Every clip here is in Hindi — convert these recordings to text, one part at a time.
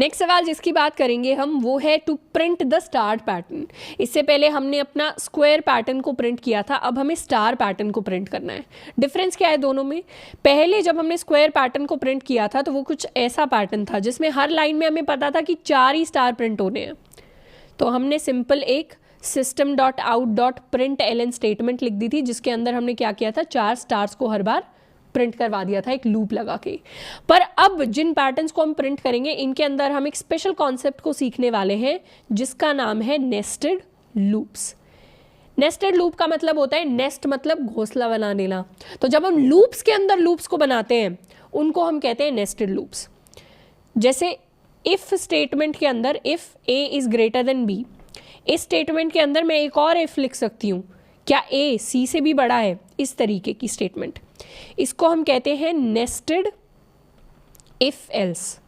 नेक्स्ट सवाल जिसकी बात करेंगे हम वो है to print the star pattern. इससे पहले हमने अपना स्क्वायर पैटर्न को प्रिंट किया था, अब हमें स्टार पैटर्न को प्रिंट करना है। डिफरेंस क्या है दोनों में? पहले जब हमने स्क्वायर पैटर्न को प्रिंट किया था तो वो कुछ ऐसा पैटर्न था जिसमें हर लाइन में हमें पता था कि 4 ही स्टार प्रिंट होने हैं। तो हमने सिंपल एक system.out.println स्टेटमेंट लिख दी थी जिसके अंदर हमने क्या किया था, 4 स्टार्स को हर बार प्रिंट करवा दिया था एक लूप लगा के। पर अब जिन पैटर्न्स को हम प्रिंट करेंगे इनके अंदर हम एक स्पेशल कॉन्सेप्ट को सीखने वाले हैं जिसका नाम है नेस्टेड लूप्स। नेस्टेड लूप का मतलब होता है, नेस्ट मतलब घोंसला बना देना। तो जब हम लूप्स के अंदर लूप्स को बनाते हैं उनको हम कहते हैं नेस्टेड लूप्स। जैसे इफ स्टेटमेंट के अंदर if A is greater than B, इस स्टेटमेंट के अंदर मैं एक और इफ लिख सकती हूँ, क्या ए सी से भी बड़ा है, इस तरीके की स्टेटमेंट। इसको हम कहते हैं नेस्टेड इफ एल्स।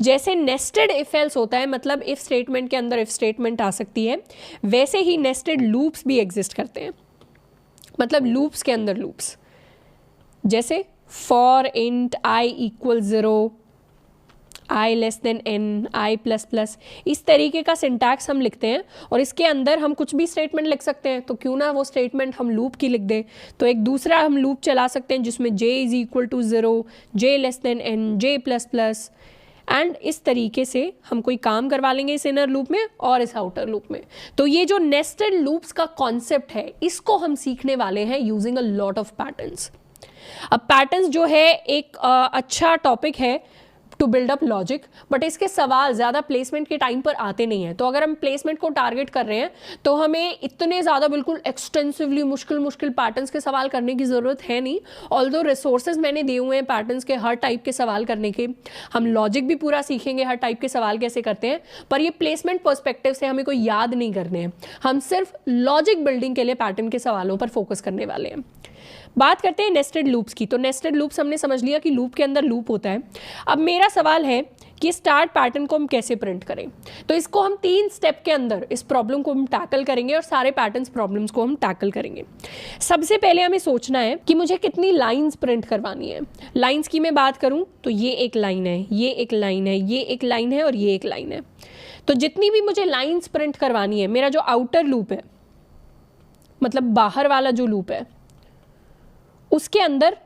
जैसे नेस्टेड इफ एल्स होता है, मतलब इफ स्टेटमेंट के अंदर इफ स्टेटमेंट आ सकती है, वैसे ही नेस्टेड लूप्स भी एग्जिस्ट करते हैं। मतलब लूप्स के अंदर लूप्स, जैसे for int I equal 0, I less than N, I plus plus, इस तरीके का सिंटैक्स हम लिखते हैं और इसके अंदर हम कुछ भी स्टेटमेंट लिख सकते हैं। तो क्यों ना वो स्टेटमेंट हम लूप की लिख दें। तो एक दूसरा हम लूप चला सकते हैं जिसमें j is equal to 0, j less than N, j plus plus, and इस तरीके से हम कोई काम करवा लेंगे इस इनर लूप में और इस आउटर लूप में। तो ये जो नेस्टेड लूप्स का कॉन्सेप्ट है इसको हम सीखने वाले हैं using a lot of patterns. अब पैटर्न्स जो है एक अच्छा टॉपिक है to build up logic, but इसके सवाल ज़्यादा प्लेसमेंट के टाइम पर आते नहीं हैं। तो अगर हम प्लेसमेंट को टारगेट कर रहे हैं तो हमें इतने ज़्यादा बिल्कुल एक्सटेंसिवली मुश्किल पैटर्न्स के सवाल करने की ज़रूरत है नहीं। ऑल्दो रिसोर्सेज मैंने दिए हुए हैं पैटर्न्स के हर टाइप के सवाल करने के, हम लॉजिक भी पूरा सीखेंगे हर टाइप के सवाल कैसे करते हैं, पर ये प्लेसमेंट पर्सपेक्टिव से हमें कोई याद नहीं करने हैं। हम सिर्फ लॉजिक बिल्डिंग के लिए पैटर्न के सवालों पर फोकस करने वाले हैं। बात करते हैं नेस्टेड लूप्स की। तो नेस्टेड लूप्स हमने समझ लिया कि लूप के अंदर लूप होता है। अब मेरा सवाल है कि स्टार्ट पैटर्न को हम कैसे प्रिंट करें। तो इसको हम 3 स्टेप के अंदर इस प्रॉब्लम को हम टैकल करेंगे और सारे पैटर्न्स प्रॉब्लम्स को हम टैकल करेंगे। सबसे पहले हमें सोचना है कि मुझे कितनी लाइंस प्रिंट करवानी है। लाइंस की मैं बात करूं तो ये एक लाइन है, ये एक लाइन है, ये एक लाइन है और ये एक लाइन है। तो जितनी भी मुझे लाइंस प्रिंट करवानी है, मेरा जो आउटर लूप है मतलब बाहर वाला जो लूप है उसके अंदर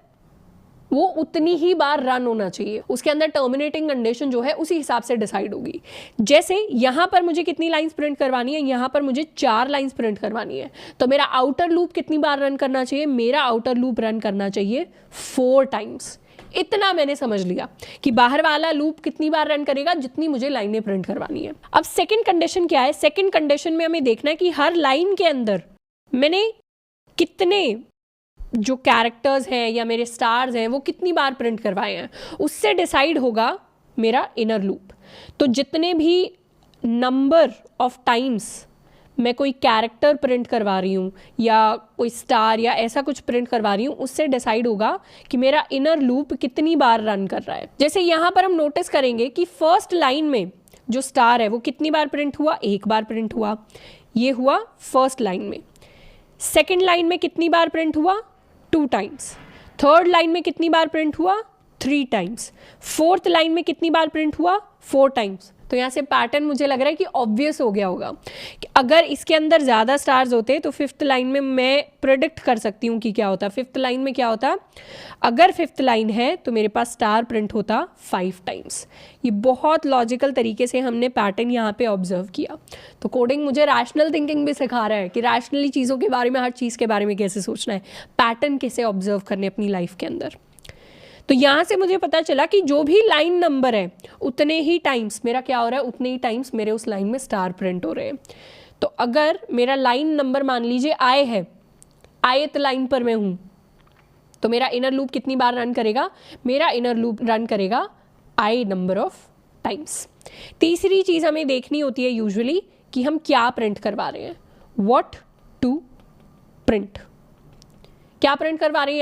वो उतनी ही बार रन होना चाहिए। उसके अंदर टर्मिनेटिंग कंडीशन जो है उसी हिसाब से डिसाइड होगी। जैसे यहाँ पर मुझे कितनी लाइंस प्रिंट करवानी है, यहाँ पर मुझे 4 लाइंस प्रिंट करवानी है। तो मेरा आउटर लूप कितनी बार रन करना चाहिए? मेरा आउटर लूप रन करना चाहिए 4 टाइम्स। इतना मैंने समझ लिया कि बाहर वाला लूप कितनी बार रन करेगा, जितनी मुझे लाइनें प्रिंट करवानी है। अब सेकेंड कंडीशन क्या है? सेकेंड कंडीशन में हमें देखना है कि हर लाइन के अंदर मैंने कितने जो कैरेक्टर्स हैं या मेरे स्टार्स हैं वो कितनी बार प्रिंट करवाए हैं, उससे डिसाइड होगा मेरा इनर लूप। तो जितने भी नंबर ऑफ टाइम्स मैं कोई कैरेक्टर प्रिंट करवा रही हूँ या कोई स्टार या ऐसा कुछ प्रिंट करवा रही हूँ, उससे डिसाइड होगा कि मेरा इनर लूप कितनी बार रन कर रहा है। जैसे यहाँ पर हम नोटिस करेंगे कि फर्स्ट लाइन में जो स्टार है वो कितनी बार प्रिंट हुआ? 1 बार प्रिंट हुआ। ये हुआ फर्स्ट लाइन में। सेकेंड लाइन में कितनी बार प्रिंट हुआ? 2 टाइम्स। थर्ड लाइन में कितनी बार प्रिंट हुआ? 3 टाइम्स। फोर्थ लाइन में कितनी बार प्रिंट हुआ? 4 टाइम्स। तो यहाँ से पैटर्न मुझे लग रहा है कि ऑब्वियस हो गया होगा कि अगर इसके अंदर ज़्यादा स्टार्स होते तो 5th लाइन में मैं प्रेडिक्ट कर सकती हूँ कि क्या होता। 5th लाइन में क्या होता? अगर 5th लाइन है तो मेरे पास स्टार प्रिंट होता 5 टाइम्स। ये बहुत लॉजिकल तरीके से हमने पैटर्न यहाँ पे ऑब्जर्व किया। तो कोडिंग मुझे रैशनल थिंकिंग भी सिखा रहा है कि रैशनली चीज़ों के बारे में, हर चीज़ के बारे में कैसे सोचना है, पैटर्न कैसे ऑब्जर्व करने अपनी लाइफ के अंदर। तो यहाँ से मुझे पता चला कि जो भी लाइन नंबर है उतने ही टाइम्स मेरा क्या हो रहा है, उतने ही टाइम्स मेरे उस लाइन में स्टार प्रिंट हो रहे हैं। तो अगर मेरा लाइन नंबर मान लीजिए आई है, ith लाइन पर मैं हूँ, तो मेरा इनर लूप कितनी बार रन करेगा? मेरा इनर लूप रन करेगा i नंबर ऑफ टाइम्स। तीसरी चीज़ हमें देखनी होती है यूजुअली कि हम क्या प्रिंट करवा रहे हैं, व्हाट टू प्रिंट। क्या प्रिंट करवा रहे हैं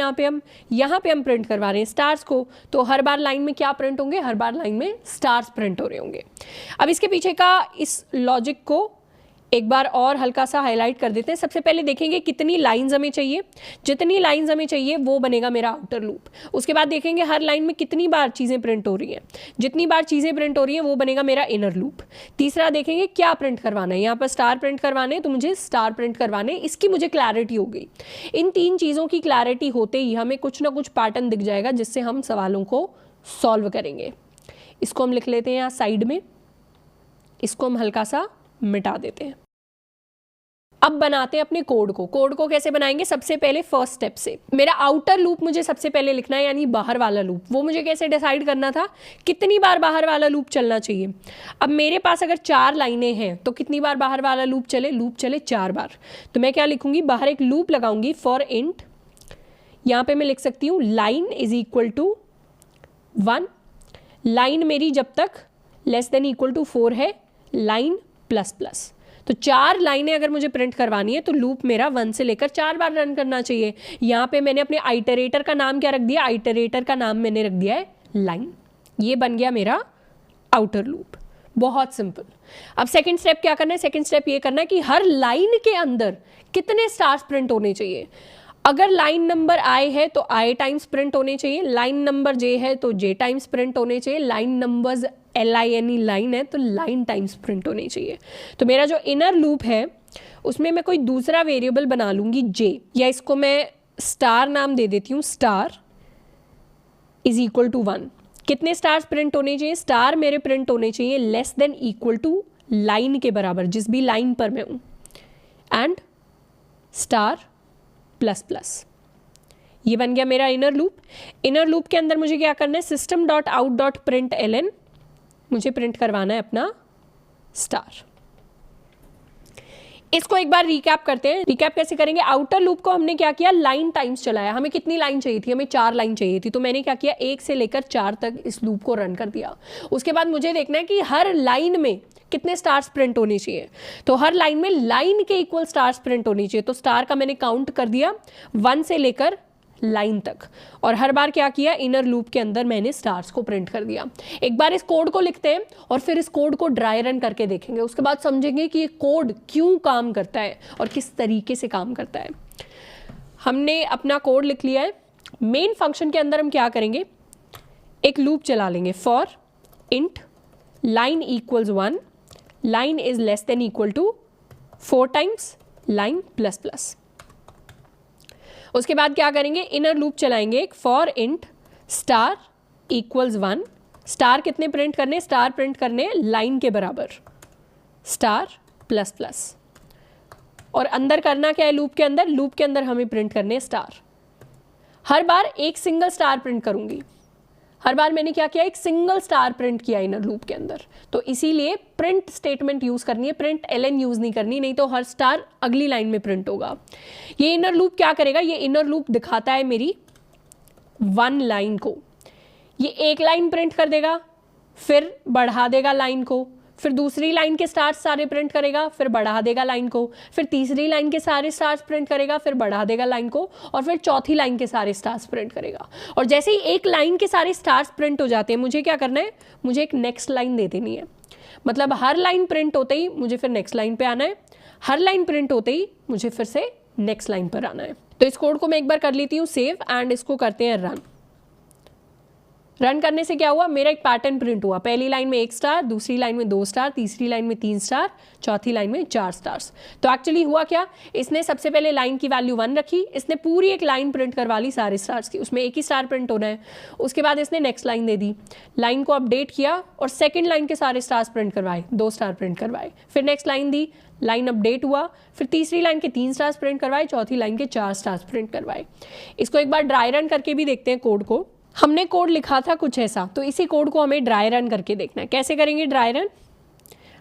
यहाँ पे हम प्रिंट करवा रहे हैं स्टार्स को। तो हर बार लाइन में क्या प्रिंट होंगे? हर बार लाइन में स्टार्स प्रिंट हो रहे होंगे। अब इसके पीछे का इस लॉजिक को एक बार और हल्का सा हाईलाइट कर देते हैं। सबसे पहले देखेंगे कितनी लाइंस हमें चाहिए, जितनी लाइंस हमें चाहिए वो बनेगा मेरा आउटर लूप। उसके बाद देखेंगे हर लाइन में कितनी बार चीज़ें प्रिंट हो रही हैं, जितनी बार चीज़ें प्रिंट हो रही हैं वो बनेगा मेरा इनर लूप। तीसरा देखेंगे क्या प्रिंट करवाना है, यहाँ पर स्टार प्रिंट करवाने हैं तो मुझे स्टार प्रिंट करवाने, इसकी मुझे क्लैरिटी हो गई। इन 3 चीज़ों की क्लैरिटी होते ही हमें कुछ ना कुछ पैटर्न दिख जाएगा जिससे हम सवालों को सॉल्व करेंगे। इसको हम लिख लेते हैं यहाँ साइड में, इसको हम हल्का सा मिटा देते हैं। अब बनाते हैं अपने कोड को। कोड को कैसे बनाएंगे, सबसे पहले फर्स्ट स्टेप से। मेरा आउटर लूप मुझे सबसे पहले लिखना है, यानी बाहर वाला लूप। वो मुझे कैसे डिसाइड करना था, कितनी बार बाहर वाला लूप चलना चाहिए। अब मेरे पास अगर 4 लाइनें हैं तो कितनी बार बाहर वाला लूप चले 4 बार। तो मैं क्या लिखूंगी, बाहर एक लूप लगाऊंगी फॉर इंट, यहाँ पे मैं लिख सकती हूँ line is equal to 1। Line मेरी जब तक लेस देन इक्वल टू 4 है, लाइन प्लस प्लस। तो 4 लाइनें अगर मुझे प्रिंट करवानी है तो लूप मेरा 1 से लेकर 4 बार रन करना चाहिए। यहाँ पे मैंने अपने आइटरेटर का नाम क्या रख दिया, आइटरेटर का नाम मैंने रख दिया है लाइन। ये बन गया मेरा आउटर लूप, बहुत सिंपल। अब सेकंड स्टेप क्या करना है, सेकंड स्टेप ये करना है कि हर लाइन के अंदर कितने स्टार्स प्रिंट होने चाहिए। अगर लाइन नंबर आई है तो आई टाइम्स प्रिंट होने चाहिए, लाइन नंबर जे है तो जे टाइम्स प्रिंट होने चाहिए, लाइन नंबर्स LINE लाइन है तो लाइन टाइम्स प्रिंट होने चाहिए। तो मेरा जो इनर लूप है उसमें मैं कोई दूसरा वेरिएबल बना लूंगी जे, या इसको मैं स्टार नाम दे देती हूँ, स्टार इज इक्वल टू 1। कितने स्टार्स प्रिंट होने चाहिए, स्टार मेरे प्रिंट होने चाहिए less than equal to line के बराबर, जिस भी लाइन पर मैं हूँ, एंड स्टार प्लस प्लस। ये बन गया मेरा इनर लूप। इनर लूप के अंदर मुझे क्या करना है, system.out.println मुझे प्रिंट करवाना है अपना स्टार। इसको एक बार रिकैप करते हैं। रिकैप कैसे करेंगे, आउटर लूप को हमने क्या किया, लाइन टाइम्स चलाया। हमें कितनी लाइन चाहिए थी, हमें 4 लाइन चाहिए थी, तो मैंने क्या किया, 1 से लेकर 4 तक इस लूप को रन कर दिया। उसके बाद मुझे देखना है कि हर लाइन में कितने स्टार्स प्रिंट होने चाहिए। तो हर लाइन में लाइन के इक्वल स्टार्स प्रिंट होनी चाहिए। तो स्टार का मैंने काउंट कर दिया 1 से लेकर लाइन तक, और हर बार क्या किया, इनर लूप के अंदर मैंने स्टार्स को प्रिंट कर दिया। एक बार इस कोड को लिखते हैं और फिर इस कोड को ड्राई रन करके देखेंगे। उसके बाद समझेंगे कि ये कोड क्यों काम करता है और किस तरीके से काम करता है। हमने अपना कोड लिख लिया है। मेन फंक्शन के अंदर हम क्या करेंगे, एक लूप चला लेंगे for int line equals 1, line is less than equal to 4 times line plus plus. उसके बाद क्या करेंगे, इनर लूप चलाएंगे एक for int star equals 1। Star कितने प्रिंट करने, स्टार प्रिंट करने लाइन के बराबर, स्टार प्लस प्लस। और अंदर करना क्या है, लूप के अंदर, लूप के अंदर हमें प्रिंट करने स्टार। हर बार एक सिंगल स्टार प्रिंट करूंगी। हर बार मैंने क्या किया, एक सिंगल स्टार प्रिंट किया इनर लूप के अंदर। तो इसीलिए प्रिंट स्टेटमेंट यूज करनी है, प्रिंट ln यूज नहीं करनी, नहीं तो हर स्टार अगली लाइन में प्रिंट होगा। ये इनर लूप क्या करेगा, ये इनर लूप दिखाता है मेरी 1 लाइन को। ये एक लाइन प्रिंट कर देगा, फिर बढ़ा देगा लाइन को, फिर दूसरी लाइन के स्टार्स सारे प्रिंट करेगा, फिर बढ़ा देगा लाइन को, फिर तीसरी लाइन के सारे स्टार्स प्रिंट करेगा, फिर बढ़ा देगा लाइन को, और फिर चौथी लाइन के सारे स्टार्स प्रिंट करेगा। और जैसे ही एक लाइन के सारे स्टार्स प्रिंट हो जाते हैं, मुझे क्या करना है, मुझे एक नेक्स्ट लाइन दे देनी है। मतलब हर लाइन प्रिंट होते ही मुझे फिर नेक्स्ट लाइन पे आना है, हर लाइन प्रिंट होते ही मुझे फिर से नेक्स्ट लाइन पर आना है। तो इस कोड को मैं एक बार कर लेती हूँ सेव, एंड इसको करते हैं रन। रन करने से क्या हुआ, मेरा एक पैटर्न प्रिंट हुआ। पहली लाइन में 1 स्टार, दूसरी लाइन में 2 स्टार, तीसरी लाइन में 3 स्टार, चौथी लाइन में 4 स्टार्स। तो एक्चुअली हुआ क्या, इसने सबसे पहले लाइन की वैल्यू 1 रखी, इसने पूरी एक लाइन प्रिंट करवा ली सारे स्टार्स की, उसमें एक ही स्टार प्रिंट होना है। उसके बाद इसने नेक्स्ट लाइन दे दी, लाइन को अपडेट किया और सेकेंड लाइन के सारे स्टार्स प्रिंट करवाए, 2 स्टार प्रिंट करवाए। फिर नेक्स्ट लाइन दी, लाइन अपडेट हुआ, फिर तीसरी लाइन के 3 स्टार्स प्रिंट करवाए, चौथी लाइन के 4 स्टार्स प्रिंट करवाए। इसको एक बार ड्राई रन करके भी देखते हैं कोड को। हमने कोड लिखा था कुछ ऐसा, तो इसी कोड को हमें ड्राई रन करके देखना है। कैसे करेंगे ड्राई रन,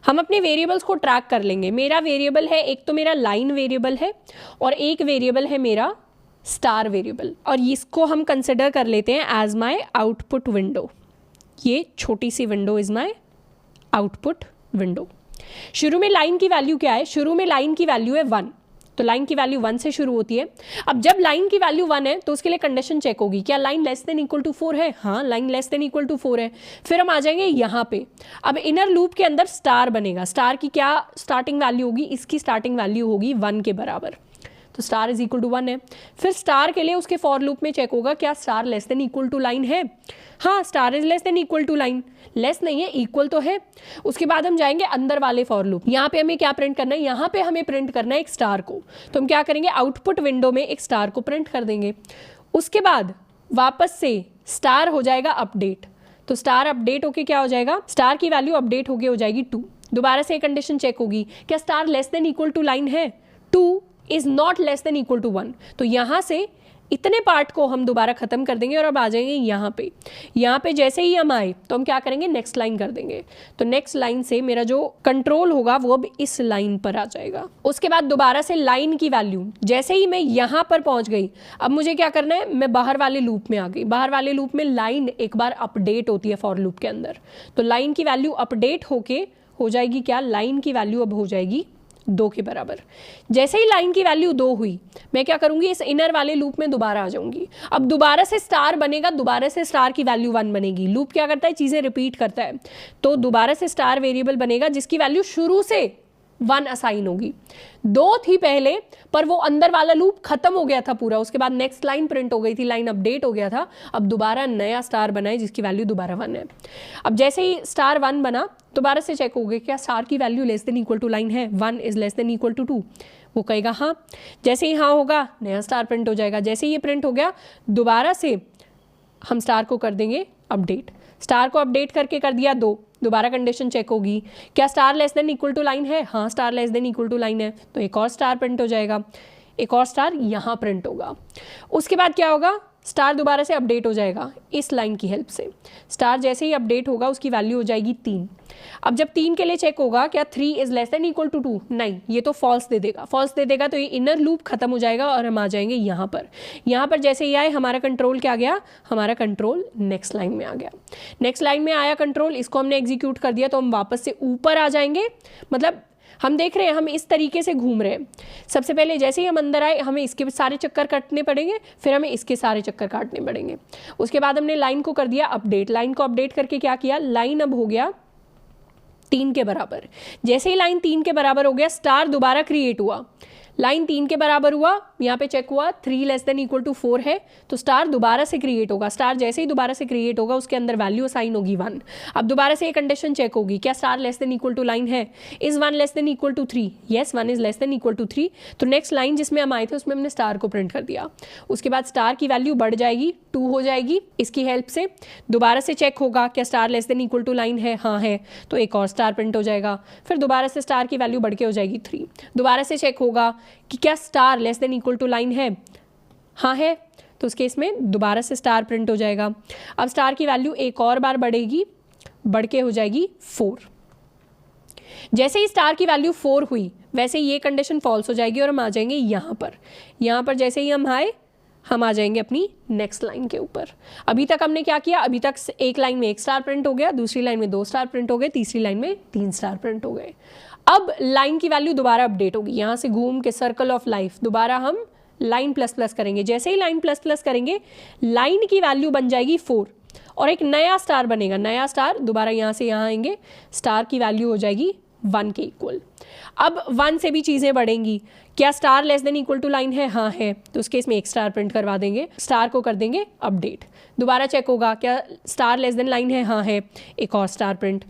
हम अपने वेरिएबल्स को ट्रैक कर लेंगे। मेरा वेरिएबल है, एक तो मेरा लाइन वेरिएबल है और एक वेरिएबल है मेरा स्टार वेरिएबल, और इसको हम कंसिडर कर लेते हैं एज माई आउटपुट विंडो। ये छोटी सी window is my output window. शुरू में लाइन की वैल्यू क्या है, शुरू में लाइन की वैल्यू है 1, तो लाइन की वैल्यू 1 से शुरू होती है। अब जब लाइन की वैल्यू 1 है तो उसके लिए कंडीशन चेक होगी, क्या line less than equal to 4 है? हाँ, line less than equal to 4 है। फिर हम आ जाएंगे यहाँ पे। अब इनर लूप के अंदर स्टार बनेगा। स्टार की क्या स्टार्टिंग वैल्यू होगी? इसकी स्टार्टिंग वैल्यू होगी 1 के बराबर, तो स्टार इज इक्वल टू 1 है। फिर स्टार के लिए उसके फॉर लूप में चेक होगा, क्या star less than equal to line है? हाँ, star is less than equal to line. Less नहीं है, इक्वल तो है। उसके बाद हम जाएंगे अंदर वाले फॉर लूप। यहाँ पे हमें क्या प्रिंट करना है? यहाँ पे हमें प्रिंट करना है एक स्टार को। तो हम क्या करेंगे? आउटपुट विंडो में एक स्टार को प्रिंट कर देंगे। उसके बाद वापस से स्टार हो जाएगा अपडेट। तो स्टार अपडेट होके क्या हो जाएगा? स्टार की वैल्यू अपडेट होके हो जाएगी 2। दोबारा से एक कंडीशन चेक होगी, क्या star less than equal to line है? 2 is not less than equal to 1। तो यहां से इतने पार्ट को हम दोबारा खत्म कर देंगे और अब आ जाएंगे यहाँ पे। यहाँ पे जैसे ही हम आए तो हम क्या करेंगे? नेक्स्ट लाइन कर देंगे। तो नेक्स्ट लाइन से मेरा जो कंट्रोल होगा वो अब इस लाइन पर आ जाएगा। उसके बाद दोबारा से लाइन की वैल्यू, जैसे ही मैं यहाँ पर पहुंच गई, अब मुझे क्या करना है? मैं बाहर वाले लूप में आ गई। बाहर वाले लूप में लाइन एक बार अपडेट होती है फॉर लूप के अंदर, तो लाइन की वैल्यू अपडेट होके हो जाएगी क्या? लाइन की वैल्यू अब हो जाएगी 2 के बराबर। जैसे ही लाइन की वैल्यू 2 हुई, मैं क्या करूंगी? इस इनर वाले लूप में दोबारा आ जाऊंगी। अब दोबारा से स्टार बनेगा, दोबारा से स्टार की वैल्यू 1 बनेगी। लूप क्या करता है? चीजें रिपीट करता है। तो दोबारा से स्टार वेरिएबल बनेगा जिसकी वैल्यू शुरू से 1 असाइन होगी। 2 थी पहले, पर वो अंदर वाला लूप खत्म हो गया था पूरा। उसके बाद नेक्स्ट लाइन प्रिंट हो गई थी, लाइन अपडेट हो गया था। अब दोबारा नया स्टार बना है जिसकी वैल्यू दोबारा 1 है। अब जैसे ही स्टार 1 बना, दोबारा से चेक हो गया, क्या स्टार की value less than equal to line है? 1 is less than equal to 2। वो कहेगा हाँ। जैसे ही हाँ होगा, नया स्टार प्रिंट हो जाएगा। जैसे ही ये प्रिंट हो गया, दोबारा से हम स्टार को कर देंगे अपडेट। स्टार को अपडेट करके कर दिया 2, दोबारा कंडीशन चेक होगी, क्या star less than equal to line है? हाँ, star less than equal to line है। तो एक और स्टार प्रिंट हो जाएगा, एक और स्टार यहाँ प्रिंट होगा। उसके बाद क्या होगा? स्टार दोबारा से अपडेट हो जाएगा इस लाइन की हेल्प से। स्टार जैसे ही अपडेट होगा उसकी वैल्यू हो जाएगी 3। अब जब 3 के लिए चेक होगा, क्या 3 is less than equal to 2? नहीं, ये तो फॉल्स दे देगा। फॉल्स दे देगा तो ये इनर लूप खत्म हो जाएगा और हम आ जाएंगे यहाँ पर। यहाँ पर जैसे ही आए, हमारा कंट्रोल क्या गया? हमारा कंट्रोल नेक्स्ट लाइन में आ गया। नेक्स्ट लाइन में आया कंट्रोल, इसको हमने एग्जीक्यूट कर दिया तो हम वापस से ऊपर आ जाएंगे। मतलब हम देख रहे हैं हम इस तरीके से घूम रहे हैं। सबसे पहले जैसे ही हम अंदर आए, हमें इसके सारे चक्कर काटने पड़ेंगे, फिर हमें इसके सारे चक्कर काटने पड़ेंगे। उसके बाद हमने लाइन को कर दिया अपडेट। लाइन को अपडेट करके क्या किया? लाइन अब हो गया 3 के बराबर। जैसे ही लाइन 3 के बराबर हो गया, स्टार दोबारा क्रिएट हुआ। लाइन 3 के बराबर हुआ, यहाँ पे चेक हुआ 3 लेस देन इक्वल टू 4 है, तो स्टार दोबारा से क्रिएट होगा। स्टार जैसे ही दोबारा से क्रिएट होगा, उसके अंदर वैल्यू असाइन होगी 1। अब दोबारा से ये कंडीशन चेक होगी, क्या star less than equal to line है? Is 1 less than equal to 3? Yes, 1 is less than equal to 3। तो नेक्स्ट लाइन जिसमें हम आए थे उसमें हमने स्टार को प्रिंट कर दिया। उसके बाद स्टार की वैल्यू बढ़ जाएगी, 2 हो जाएगी। इसकी हेल्प से दोबारा से चेक होगा, क्या star less than equal to line है? हाँ है, तो एक और स्टार प्रिंट हो जाएगा। फिर दोबारा से स्टार की वैल्यू बढ़ के हो जाएगी 3। दोबारा से चेक होगा कि क्या star less than equal to line है? हाँ है, तो उस केस में दोबारा से स्टार प्रिंट हो जाएगा। अब स्टार की वैल्यू एक और बार बढ़ेगी, बढ़ के हो जाएगी 4। जैसे ही स्टार की वैल्यू 4 हुई, वैसे ये कंडीशन फॉल्स हो जाएगी और हम आ जाएंगे यहाँ पर। यहाँ पर जैसे ही हम आए, हम आ जाएंगे अपनी नेक्स्ट लाइन के ऊपर। अभी तक हमने क्या किया? अभी तक एक लाइन में 1 स्टार प्रिंट हो गया, दूसरी लाइन में 2 स्टार प्रिंट हो गए, तीसरी लाइन में 3 स्टार प्रिंट हो गए। अब लाइन की वैल्यू दोबारा अपडेट होगी। यहाँ से घूम के सर्कल ऑफ लाइफ दोबारा हम लाइन प्लस प्लस करेंगे। जैसे ही लाइन प्लस प्लस करेंगे, लाइन की वैल्यू बन जाएगी 4 और एक नया स्टार बनेगा। नया स्टार दोबारा यहाँ से यहाँ आएंगे, स्टार की वैल्यू हो जाएगी 1 के इक्वल। अब 1 से भी चीज़ें बढ़ेंगी। क्या star less than equal to line है? हाँ है, तो उस केस में 1 स्टार प्रिंट करवा देंगे। स्टार को कर देंगे अपडेट। दोबारा चेक होगा, क्या स्टार लेस देन लाइन है? हाँ है, एक और स्टार प्रिंट,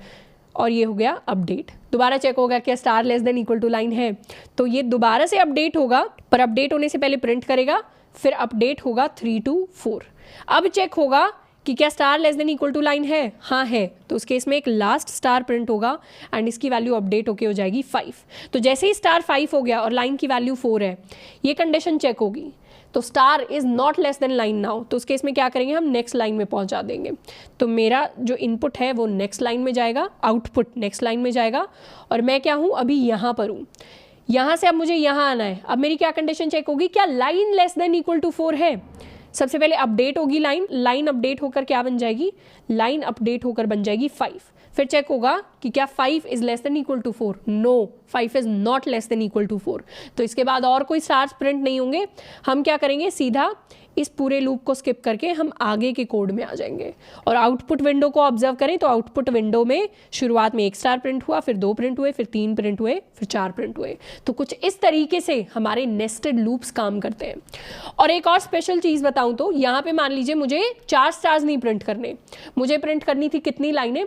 और ये हो गया अपडेट। दोबारा चेक होगा, क्या star less than equal to line है? तो ये दोबारा से अपडेट होगा, पर अपडेट होने से पहले प्रिंट करेगा, फिर अपडेट होगा 3 to 4। अब चेक होगा कि क्या star less than equal to line है? हाँ है, तो उस केस में एक लास्ट स्टार प्रिंट होगा एंड इसकी वैल्यू अपडेट होके हो जाएगी 5। तो जैसे ही स्टार 5 हो गया और लाइन की वैल्यू 4 है, ये कंडीशन चेक होगी, तो star is not less then line now. तो उस केस में क्या करेंगे? हम नेक्स्ट लाइन में पहुंचा देंगे। तो मेरा जो इनपुट है वो नेक्स्ट लाइन में जाएगा, आउटपुट नेक्स्ट लाइन में जाएगा, और मैं क्या हूँ? अभी यहाँ पर हूँ। यहाँ से अब मुझे यहाँ आना है। अब मेरी क्या कंडीशन चेक होगी? क्या line less than equal to 4 है? सबसे पहले अपडेट होगी लाइन। लाइन अपडेट होकर क्या बन जाएगी? लाइन अपडेट होकर बन जाएगी 5। फिर चेक होगा कि क्या 5 is less than equal to 4, no 5 is not less than equal to 4। तो इसके बाद और कोई स्टार्स प्रिंट नहीं होंगे। हम क्या करेंगे, सीधा इस पूरे लूप को स्किप करके हम आगे के कोड में आ जाएंगे। और आउटपुट विंडो को ऑब्जर्व करें तो आउटपुट विंडो में शुरुआत में 1 स्टार प्रिंट हुआ, फिर 2 प्रिंट हुए, फिर 3 प्रिंट हुए, फिर 4 प्रिंट हुए। तो कुछ इस तरीके से हमारे नेस्टेड लूप्स काम करते हैं। और एक और स्पेशल चीज़ बताऊं तो यहाँ पे मान लीजिए मुझे 4 स्टार्स नहीं प्रिंट करने, मुझे प्रिंट करनी थी कितनी लाइनें।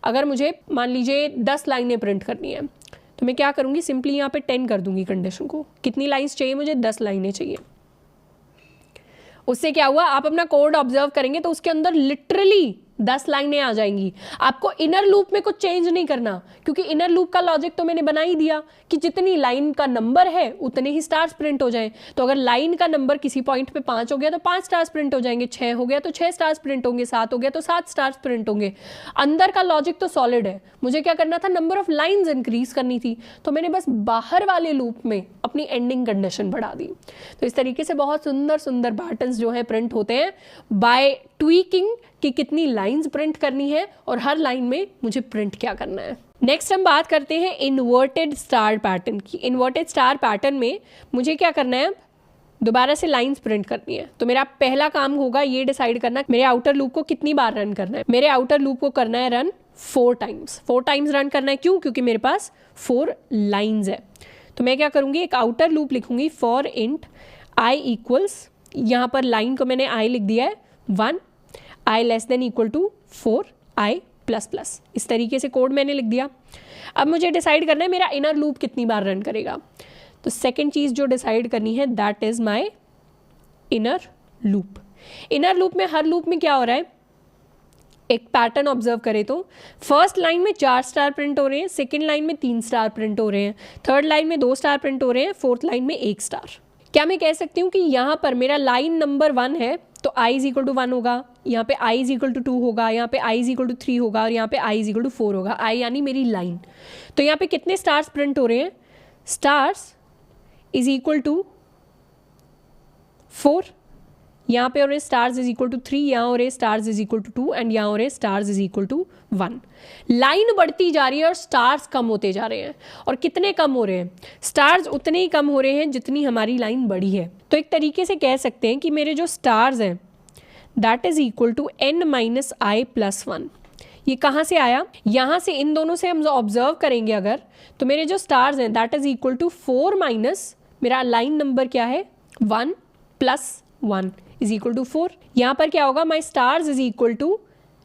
अगर मुझे मान लीजिए 10 लाइनें प्रिंट करनी है तो मैं क्या करूँगी, सिंपली यहाँ पे 10 कर दूंगी कंडीशन को। कितनी लाइन्स चाहिए मुझे, 10 लाइनें चाहिए। उससे क्या हुआ, आप अपना कोड ऑब्जर्व करेंगे तो उसके अंदर लिटरली 10 लाइनें आ जाएंगी। आपको इनर लूप में कुछ चेंज नहीं करना, क्योंकि इनर लूप का लॉजिक तो मैंने बना ही दिया कि जितनी लाइन का नंबर है उतने ही स्टार्स प्रिंट हो जाएं। तो अगर लाइन का नंबर किसी पॉइंट पे 5 हो गया तो 5 स्टार्स प्रिंट हो जाएंगे, 6 हो गया तो 6 स्टार्स प्रिंट होंगे, 7 हो गया तो 7 स्टार्स प्रिंट होंगे। अंदर का लॉजिक तो सॉलिड है, मुझे क्या करना था, नंबर ऑफ लाइन्स इंक्रीज करनी थी। तो मैंने बस बाहर वाले लूप में अपनी एंडिंग कंडीशन बढ़ा दी। तो इस तरीके से बहुत सुंदर सुंदर पैटर्न्स जो है प्रिंट होते हैं बाय ट्वीकिंग कि कितनी लाइंस प्रिंट करनी है और हर लाइन में मुझे प्रिंट क्या करना है। नेक्स्ट हम बात करते हैं इन्वर्टेड स्टार पैटर्न की। इन्वर्टेड स्टार पैटर्न में मुझे क्या करना है, दोबारा से लाइंस प्रिंट करनी है। तो मेरा पहला काम होगा ये डिसाइड करना मेरे आउटर लूप को कितनी बार रन करना है। मेरे आउटर लूप को करना है रन 4 टाइम्स। 4 टाइम्स रन करना है, क्यों, क्योंकि मेरे पास 4 लाइन्स है। तो मैं क्या करूँगी, एक आउटर लूप लिखूंगी फॉर इंट आई इक्वल्स, यहाँ पर लाइन को मैंने आई लिख दिया है 1, I less than equal to 4, I plus plus. इस तरीके से कोड मैंने लिख दिया। अब मुझे डिसाइड करना है मेरा इनर लूप कितनी बार रन करेगा। तो सेकेंड चीज़ जो डिसाइड करनी है that is my inner loop. Inner loop में हर लूप में क्या हो रहा है, एक पैटर्न ऑब्जर्व करें तो फर्स्ट लाइन में 4 स्टार प्रिंट हो रहे हैं, सेकेंड लाइन में 3 स्टार प्रिंट हो रहे हैं, थर्ड लाइन में 2 स्टार प्रिंट हो रहे हैं, फोर्थ लाइन में 1 स्टार। क्या मैं कह सकती हूँ कि यहाँ पर मेरा लाइन नंबर 1 है तो i इज इक्वल टू 1 होगा, यहाँ पे i इज इक्वल टू 2 होगा, यहाँ पे i इज इक्वल टू 3 होगा और यहाँ पे i इज इक्वल टू 4 होगा। i यानी मेरी लाइन। तो यहाँ पे कितने स्टार्स प्रिंट हो रहे हैं, स्टार्स इज इक्वल टू 4, यहाँ पे हो रहे स्टार्स इज इक्वल टू 3, यहाँ हो रहे stars is equal to 2 and यहाँ हो रहे stars is equal to 1। Line बढ़ती जा रही है और स्टार्स कम होते जा रहे हैं। और कितने कम हो रहे हैं, स्टार्स उतने ही कम हो रहे हैं जितनी हमारी लाइन बढ़ी है। तो एक तरीके से कह सकते हैं कि मेरे जो स्टार्स हैं that is equal to n minus I plus 1। ये कहाँ से आया, यहाँ से इन दोनों से हम ऑब्जर्व करेंगे अगर, तो मेरे जो स्टार्स हैं that is equal to 4 minus मेरा लाइन नंबर क्या है 1 प्लस 1 इज इक्वल टू 4। यहाँ पर क्या होगा, my stars is equal to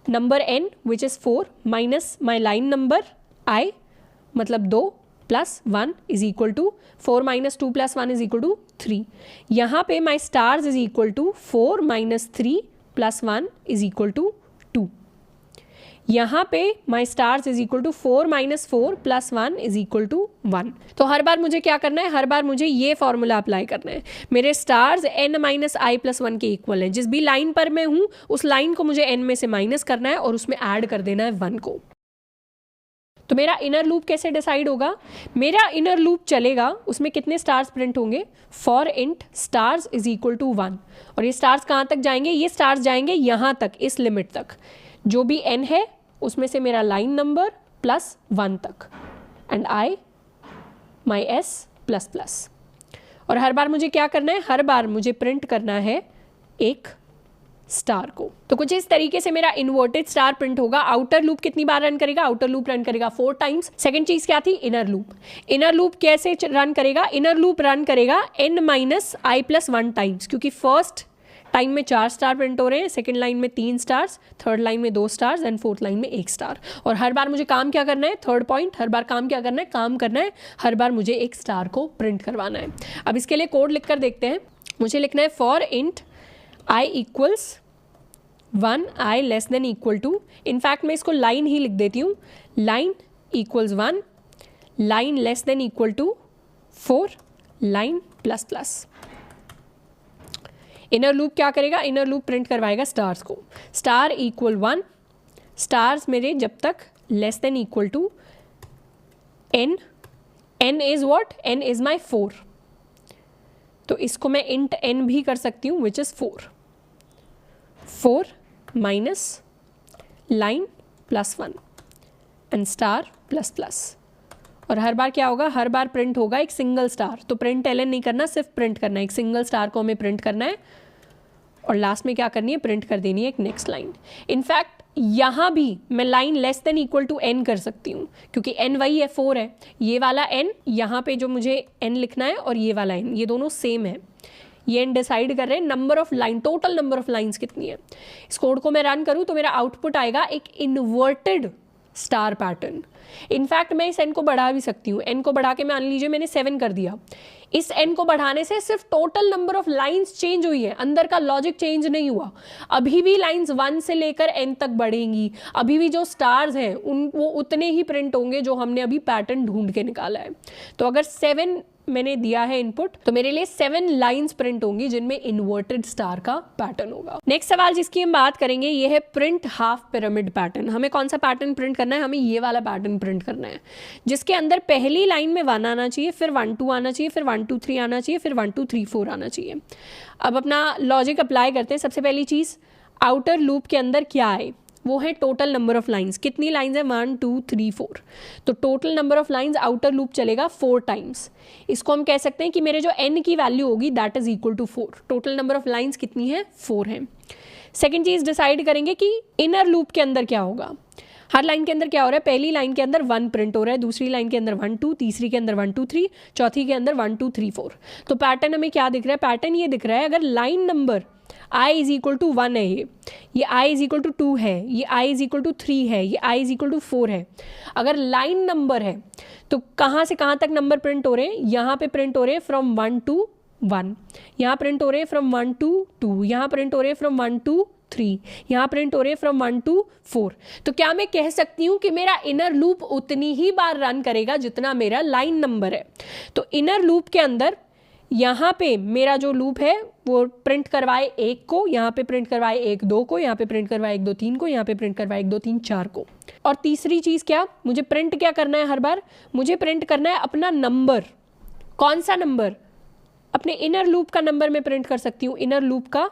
number n which is 4 minus my line number i मतलब 2 plus 1 is equal to 4 minus 2 plus 1 is equal to 3। यहाँ पे my stars is equal to 4 minus 3 plus 1 is equal to 2। यहाँ पे my stars is equal to 4 minus 4 plus 1 is equal to 1। तो हर बार मुझे क्या करना है, हर बार मुझे ये फॉर्मूला अप्लाई करना है। मेरे stars n minus I plus 1 के इक्वल हैं। जिस भी लाइन पर मैं हूँ उस लाइन को मुझे n में से माइनस करना है और उसमें ऐड कर देना है 1 को। तो मेरा इनर लूप कैसे डिसाइड होगा, मेरा इनर लूप चलेगा उसमें कितने स्टार्स प्रिंट होंगे, for int stars is equal to 1। और ये स्टार्स कहाँ तक जाएंगे, ये स्टार्स जाएंगे यहाँ तक, इस लिमिट तक, जो भी n है उसमें से मेरा लाइन नंबर प्लस 1 तक and I my s plus plus. और हर बार मुझे क्या करना है, हर बार मुझे प्रिंट करना है एक स्टार को। तो कुछ इस तरीके से मेरा इन्वर्टेड स्टार प्रिंट होगा। आउटर लूप कितनी बार रन करेगा, आउटर लूप रन करेगा 4 टाइम्स। सेकंड चीज क्या थी, इनर लूप। इनर लूप कैसे रन करेगा, इनर लूप रन करेगा n minus I plus 1 times, क्योंकि फर्स्ट टाइम में 4 स्टार प्रिंट हो रहे हैं, सेकंड लाइन में 3 स्टार्स, थर्ड लाइन में 2 स्टार्स एंड फोर्थ लाइन में 1 स्टार। और हर बार मुझे काम क्या करना है, थर्ड पॉइंट, हर बार काम क्या करना है, काम करना है, हर बार मुझे एक स्टार को प्रिंट करवाना है। अब इसके लिए कोड लिख कर देखते हैं। मुझे लिखना है for int I equals 1 I less than equal to, in fact मैं इसको लाइन ही लिख देती हूँ, line equals 1, line less than equal to 4, line plus plus. Inner loop क्या करेगा, इनर लूप प्रिंट करवाएगा स्टार्स को। स्टार इक्वल 1, स्टार्स मेरे जब तक less than equal to n, n is what, n is my 4। तो इसको मैं इंट n भी कर सकती हूँ विच is 4 minus line plus 1 and star plus plus, और हर बार क्या होगा, हर बार प्रिंट होगा एक सिंगल स्टार। तो प्रिंट एलन नहीं करना, सिर्फ प्रिंट करना है, एक सिंगल स्टार को हमें प्रिंट करना है और लास्ट में क्या करनी है, प्रिंट कर देनी है एक नेक्स्ट लाइन। इनफैक्ट यहाँ भी मैं line less than equal to n कर सकती हूँ, क्योंकि n वही है 4 है, ये वाला n यहाँ पे जो मुझे n लिखना है और ये वाला n, ये दोनों सेम है। ये n डिसाइड कर रहे हैं number of line, total number of lines कितनी है। इस कोड को मैं रन करूँ तो मेरा आउटपुट आएगा एक इन्वर्टेड स्टार पैटर्न। इनफैक्ट मैं इस n को बढ़ा भी सकती हूँ, n को बढ़ा के मान लीजिए मैंने 7 कर दिया। इस n को बढ़ाने से सिर्फ total number of lines change हुई है, अंदर का लॉजिक चेंज नहीं हुआ। अभी भी लाइंस 1 से लेकर n तक बढ़ेंगी, अभी भी जो स्टार्स हैं वो उतने ही प्रिंट होंगे जो हमने अभी पैटर्न ढूंढ के निकाला है। तो अगर 7 मैंने दिया है इनपुट, तो मेरे लिए 7 लाइंस प्रिंट होंगी जिनमें इन्वर्टेड स्टार का पैटर्न होगा। नेक्स्ट सवाल जिसकी हम बात करेंगे ये है प्रिंट हाफ पिरामिड पैटर्न। हमें कौन सा पैटर्न प्रिंट करना है, हमें ये वाला पैटर्न प्रिंट करना है जिसके अंदर पहली लाइन में 1 आना चाहिए, फिर 1 2 आना चाहिए, फिर 1 2 3 आना चाहिए, फिर 1 2 3 4 आना चाहिए। अब अपना लॉजिक अप्लाई करते हैं। सबसे पहली चीज, आउटर लूप के अंदर क्या आए, वो है टोटल नंबर ऑफ लाइंस। कितनी लाइंस है, 1 2 3 4, तो total number of lines outer loop चलेगा 4 टाइम्स। इसको हम कह सकते हैं कि मेरे जो n की वैल्यू होगी that is equal to 4। Total number of lines कितनी है, 4 है। सेकेंड चीज डिसाइड करेंगे कि इनर लूप के अंदर क्या होगा। हर लाइन के अंदर क्या हो रहा है, पहली लाइन के अंदर 1 प्रिंट हो रहा है, दूसरी लाइन के अंदर 1 2, तीसरी के अंदर 1 2 3, चौथी के अंदर 1 2 3 4। तो पैटर्न हमें क्या दिख रहा है, पैटर्न ये दिख रहा है, अगर line number i is equal to 1 है, ये i इज इक्वल टू 2 है, ये i इज इक्वल टू 3 है, ये i इज इक्वल टू 4 है। अगर लाइन नंबर है तो कहाँ से कहाँ तक नंबर प्रिंट हो रहे हैं, यहाँ पे प्रिंट हो रहे हैं फ्रॉम 1 to 1, यहाँ प्रिंट हो रहे हैं फ्रॉम 1 to 2, यहाँ प्रिंट हो रहे हैं फ्रॉम 1 to 3, यहाँ प्रिंट हो रहे हैं फ्रॉम 1 to 4। तो क्या मैं कह सकती हूँ कि मेरा इनर लूप उतनी ही बार रन करेगा जितना मेरा लाइन नंबर है। तो इनर लूप के अंदर यहाँ पे मेरा जो लूप है वो प्रिंट करवाए 1 को, यहाँ पे प्रिंट करवाए 1 2 को, यहाँ पे प्रिंट करवाए 1 2 3 को, यहाँ पे प्रिंट करवाए 1 2 3 4 को। और तीसरी चीज़ क्या, मुझे प्रिंट क्या करना है, हर बार मुझे प्रिंट करना है अपना नंबर। कौन सा नंबर, अपने इनर लूप का नंबर मैं प्रिंट कर सकती हूँ, इनर लूप का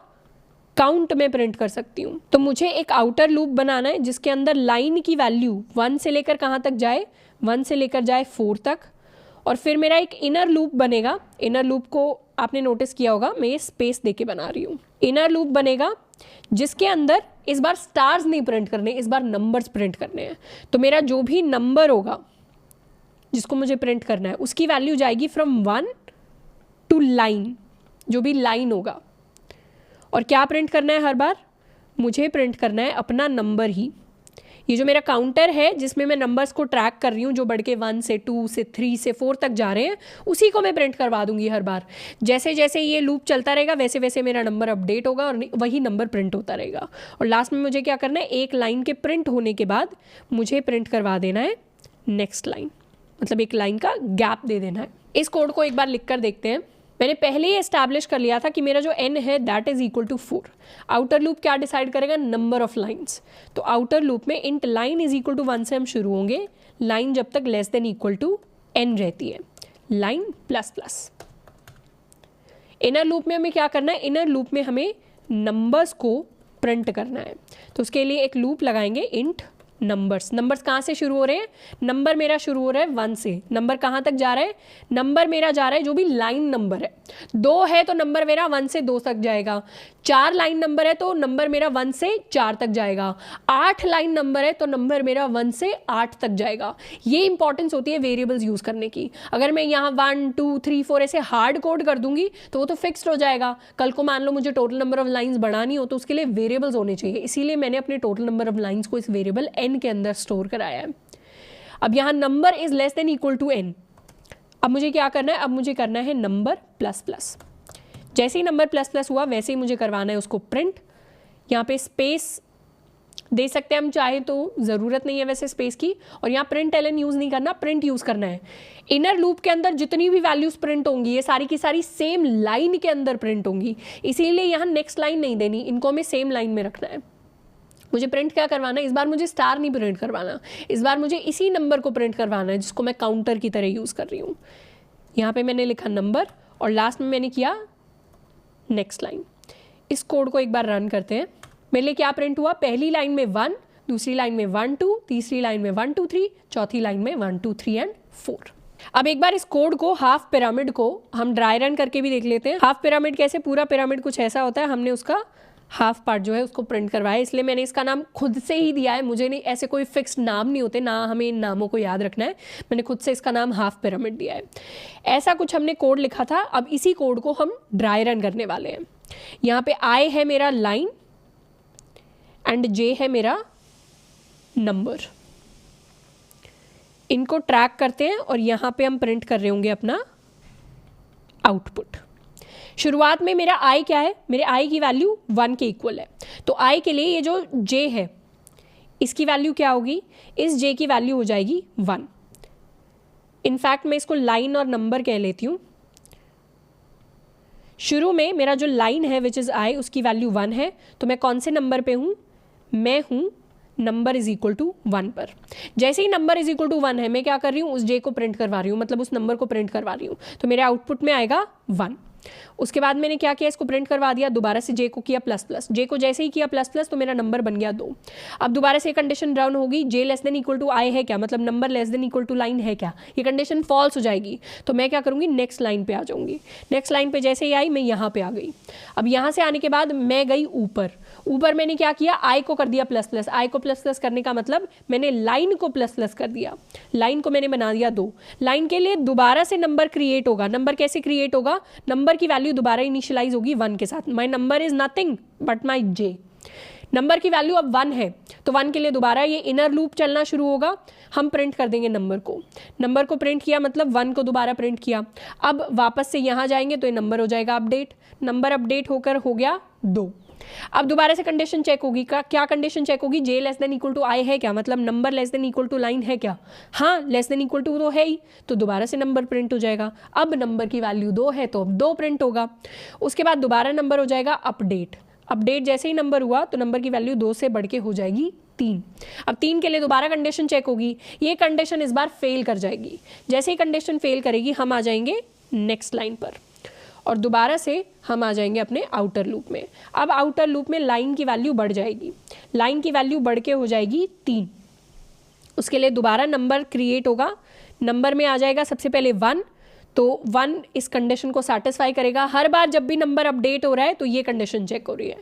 काउंट में प्रिंट कर सकती हूँ। तो मुझे एक आउटर लूप बनाना है जिसके अंदर लाइन की वैल्यू 1 से लेकर कहाँ तक जाए, 1 से लेकर जाए 4 तक, और फिर मेरा एक इनर लूप बनेगा। इनर लूप को आपने नोटिस किया होगा, मैं ये स्पेस देके बना रही हूँ। इनर लूप बनेगा जिसके अंदर इस बार स्टार्स नहीं प्रिंट करने, इस बार नंबर्स प्रिंट करने हैं। तो मेरा जो भी नंबर होगा जिसको मुझे प्रिंट करना है उसकी वैल्यू जाएगी फ्रॉम 1 टू लाइन, जो भी लाइन होगा। और क्या प्रिंट करना है, हर बार मुझे प्रिंट करना है अपना नंबर ही। ये जो मेरा काउंटर है जिसमें मैं नंबर्स को ट्रैक कर रही हूँ, जो बढ़ के 1 से 2 से 3 से 4 तक जा रहे हैं, उसी को मैं प्रिंट करवा दूंगी हर बार। जैसे जैसे ये लूप चलता रहेगा वैसे वैसे मेरा नंबर अपडेट होगा और वही नंबर प्रिंट होता रहेगा। और लास्ट में मुझे क्या करना है, एक लाइन के प्रिंट होने के बाद मुझे प्रिंट करवा देना है नेक्स्ट लाइन, मतलब एक लाइन का गैप दे देना है। इस कोड को एक बार लिख कर देखते हैं। मैंने पहले ही एस्टैब्लिश कर लिया था कि मेरा जो n है that is equal to 4। Outer loop क्या डिसाइड करेगा, नंबर ऑफ लाइंस। तो आउटर लूप में int line is equal to 1 से हम शुरू होंगे, लाइन जब तक less than equal to n रहती है, line plus plus. Inner loop में हमें क्या करना है, इनर लूप में हमें नंबर्स को प्रिंट करना है। तो उसके लिए एक लूप लगाएंगे इंट नंबर्स। नंबर्स कहाँ से शुरू हो रहे हैं, नंबर मेरा शुरू हो रहा है 1 से। नंबर कहाँ तक जा रहा है, नंबर मेरा जा रहा है जो भी लाइन नंबर है। 2 है तो नंबर मेरा 1 से 2 तक जाएगा। 4 लाइन नंबर है तो नंबर मेरा 1 से 4 तक जाएगा। 8 लाइन नंबर है तो नंबर मेरा 1 से 8 तक जाएगा। ये इंपॉर्टेंस होती है वेरिएबल्स यूज़ करने की। अगर मैं यहाँ 1 2 3 4 ऐसे हार्ड कोड कर दूंगी तो वो तो फिक्स्ड हो जाएगा। कल को मान लो मुझे टोटल नंबर ऑफ लाइन्स बढ़ानी हो तो उसके लिए वेरिएबल्स होने चाहिए। इसीलिए मैंने अपने टोटल नंबर ऑफ लाइन्स को इस वेरिएबल n के अंदर स्टोर कराया है। अब यहाँ number is less than equal to n। अब मुझे क्या करना है, अब मुझे करना है नंबर प्लस प्लस। जैसे ही नंबर प्लस प्लस हुआ वैसे ही मुझे करवाना है उसको प्रिंट। यहाँ पे स्पेस दे सकते हैं हम चाहे तो, ज़रूरत नहीं है वैसे स्पेस की। और यहाँ प्रिंट एलन यूज़ नहीं करना, प्रिंट यूज़ करना है। इनर लूप के अंदर जितनी भी वैल्यूज़ प्रिंट होंगी ये सारी की सारी सेम लाइन के अंदर प्रिंट होंगी, इसीलिए यहाँ नेक्स्ट लाइन नहीं देनी, इनको हमें सेम लाइन में रखना है। मुझे प्रिंट क्या करवाना है, इस बार मुझे स्टार नहीं प्रिंट करवाना, इस बार मुझे इसी नंबर को प्रिंट करवाना है जिसको मैं काउंटर की तरह यूज़ कर रही हूँ। यहाँ पे मैंने लिखा नंबर और लास्ट में मैंने किया नेक्स्ट लाइन। इस कोड को एक बार रन करते हैं। मेरे लिए क्या प्रिंट हुआ, पहली लाइन में 1, दूसरी लाइन में 1 2, तीसरी लाइन में 1 2 3, चौथी लाइन में 1 2 3 एंड 4। अब एक बार इस कोड को, हाफ पिरामिड को हम ड्राई रन करके भी देख लेते हैं। हाफ पिरामिड कैसे, पूरा पिरामिड कुछ ऐसा होता है, हमने उसका हाफ पार्ट जो है उसको प्रिंट करवाया, इसलिए मैंने इसका नाम खुद से ही दिया है। मुझे नहीं, ऐसे कोई फिक्स नाम नहीं होते, ना हमें इन नामों को याद रखना है, मैंने खुद से इसका नाम हाफ पिरामिड दिया है। ऐसा कुछ हमने कोड लिखा था। अब इसी कोड को हम ड्राई रन करने वाले हैं। यहाँ पे आई है मेरा लाइन एंड जे है मेरा नंबर। इनको ट्रैक करते हैं और यहाँ पे हम प्रिंट कर रहे होंगे अपना आउटपुट। शुरुआत में मेरा आई क्या है, मेरे आई की वैल्यू 1 के इक्वल है, तो आई के लिए ये जो जे है इसकी वैल्यू क्या होगी, इस जे की वैल्यू हो जाएगी 1। इनफैक्ट मैं इसको लाइन और नंबर कह लेती हूँ। शुरू में मेरा जो लाइन है विच इज़ आई, उसकी वैल्यू 1 है, तो मैं कौन से नंबर पे हूँ, मैं हूँ नंबर इज इक्वल टू 1 पर। जैसे ही नंबर इज इक्वल टू 1 है, मैं क्या कर रही हूँ, उस जे को प्रिंट करवा रही हूँ, मतलब उस नंबर को प्रिंट करवा रही हूँ, तो मेरे आउटपुट में आएगा 1। उसके बाद मैंने क्या किया, इसको प्रिंट करवा दिया, दोबारा से जे को किया प्लस प्लस, जे को जैसे ही किया प्लस प्लस तो मेरा नंबर बन गया 2। अब दोबारा से कंडीशन रन होगी, जे लेस देन इक्वल टू आई है क्या, मतलब number less than equal to line है क्या, ये कंडीशन फॉल्स हो जाएगी, तो मैं क्या करूँगी, नेक्स्ट लाइन पे आ जाऊँगी। नेक्स्ट लाइन पे जैसे ही आई मैं यहाँ पे आ गई। अब यहाँ से आने के बाद मैं गई ऊपर, ऊपर मैंने क्या किया, आई को कर दिया प्लस प्लस। आई को प्लस प्लस करने का मतलब मैंने लाइन को प्लस प्लस कर दिया, लाइन को मैंने बना दिया 2। लाइन के लिए दोबारा से नंबर क्रिएट होगा। नंबर कैसे क्रिएट होगा, नंबर की वैल्यू दोबारा इनिशियलाइज होगी 1 के साथ। My number is nothing but my J, number की वैल्यू अब 1 है, तो 1 के लिए दोबारा ये इनर लूप चलना शुरू होगा। हम प्रिंट कर देंगे नंबर को, नंबर को प्रिंट किया मतलब 1 को दोबारा प्रिंट किया। अब वापस से यहाँ जाएंगे तो ये नंबर हो जाएगा अपडेट, नंबर अपडेट होकर हो गया 2। अब दोबारा से कंडीशन चेक होगी, क्या कंडीशन चेक होगी, जे लेस देन इक्वल टू आई है क्या, मतलब number less than equal to line है क्या, हाँ लेस देन इक्वल टू तो है ही, तो दोबारा से नंबर प्रिंट हो जाएगा। अब नंबर की वैल्यू 2 है तो अब 2 प्रिंट होगा। उसके बाद दोबारा नंबर हो जाएगा अपडेट, अपडेट जैसे ही नंबर हुआ तो नंबर की वैल्यू 2 से बढ़ के हो जाएगी 3। अब 3 के लिए दोबारा कंडीशन चेक होगी, ये कंडीशन इस बार फेल कर जाएगी। जैसे ही कंडीशन फेल करेगी हम आ जाएंगे नेक्स्ट लाइन पर और दोबारा से हम आ जाएंगे अपने आउटर लूप में। अब आउटर लूप में लाइन की वैल्यू बढ़ जाएगी, लाइन की वैल्यू बढ़ के हो जाएगी 3। उसके लिए दोबारा नंबर क्रिएट होगा, नंबर में आ जाएगा सबसे पहले 1, तो 1 इस कंडीशन को सेटिस्फाई करेगा। हर बार जब भी नंबर अपडेट हो रहा है तो ये कंडीशन चेक हो रही है।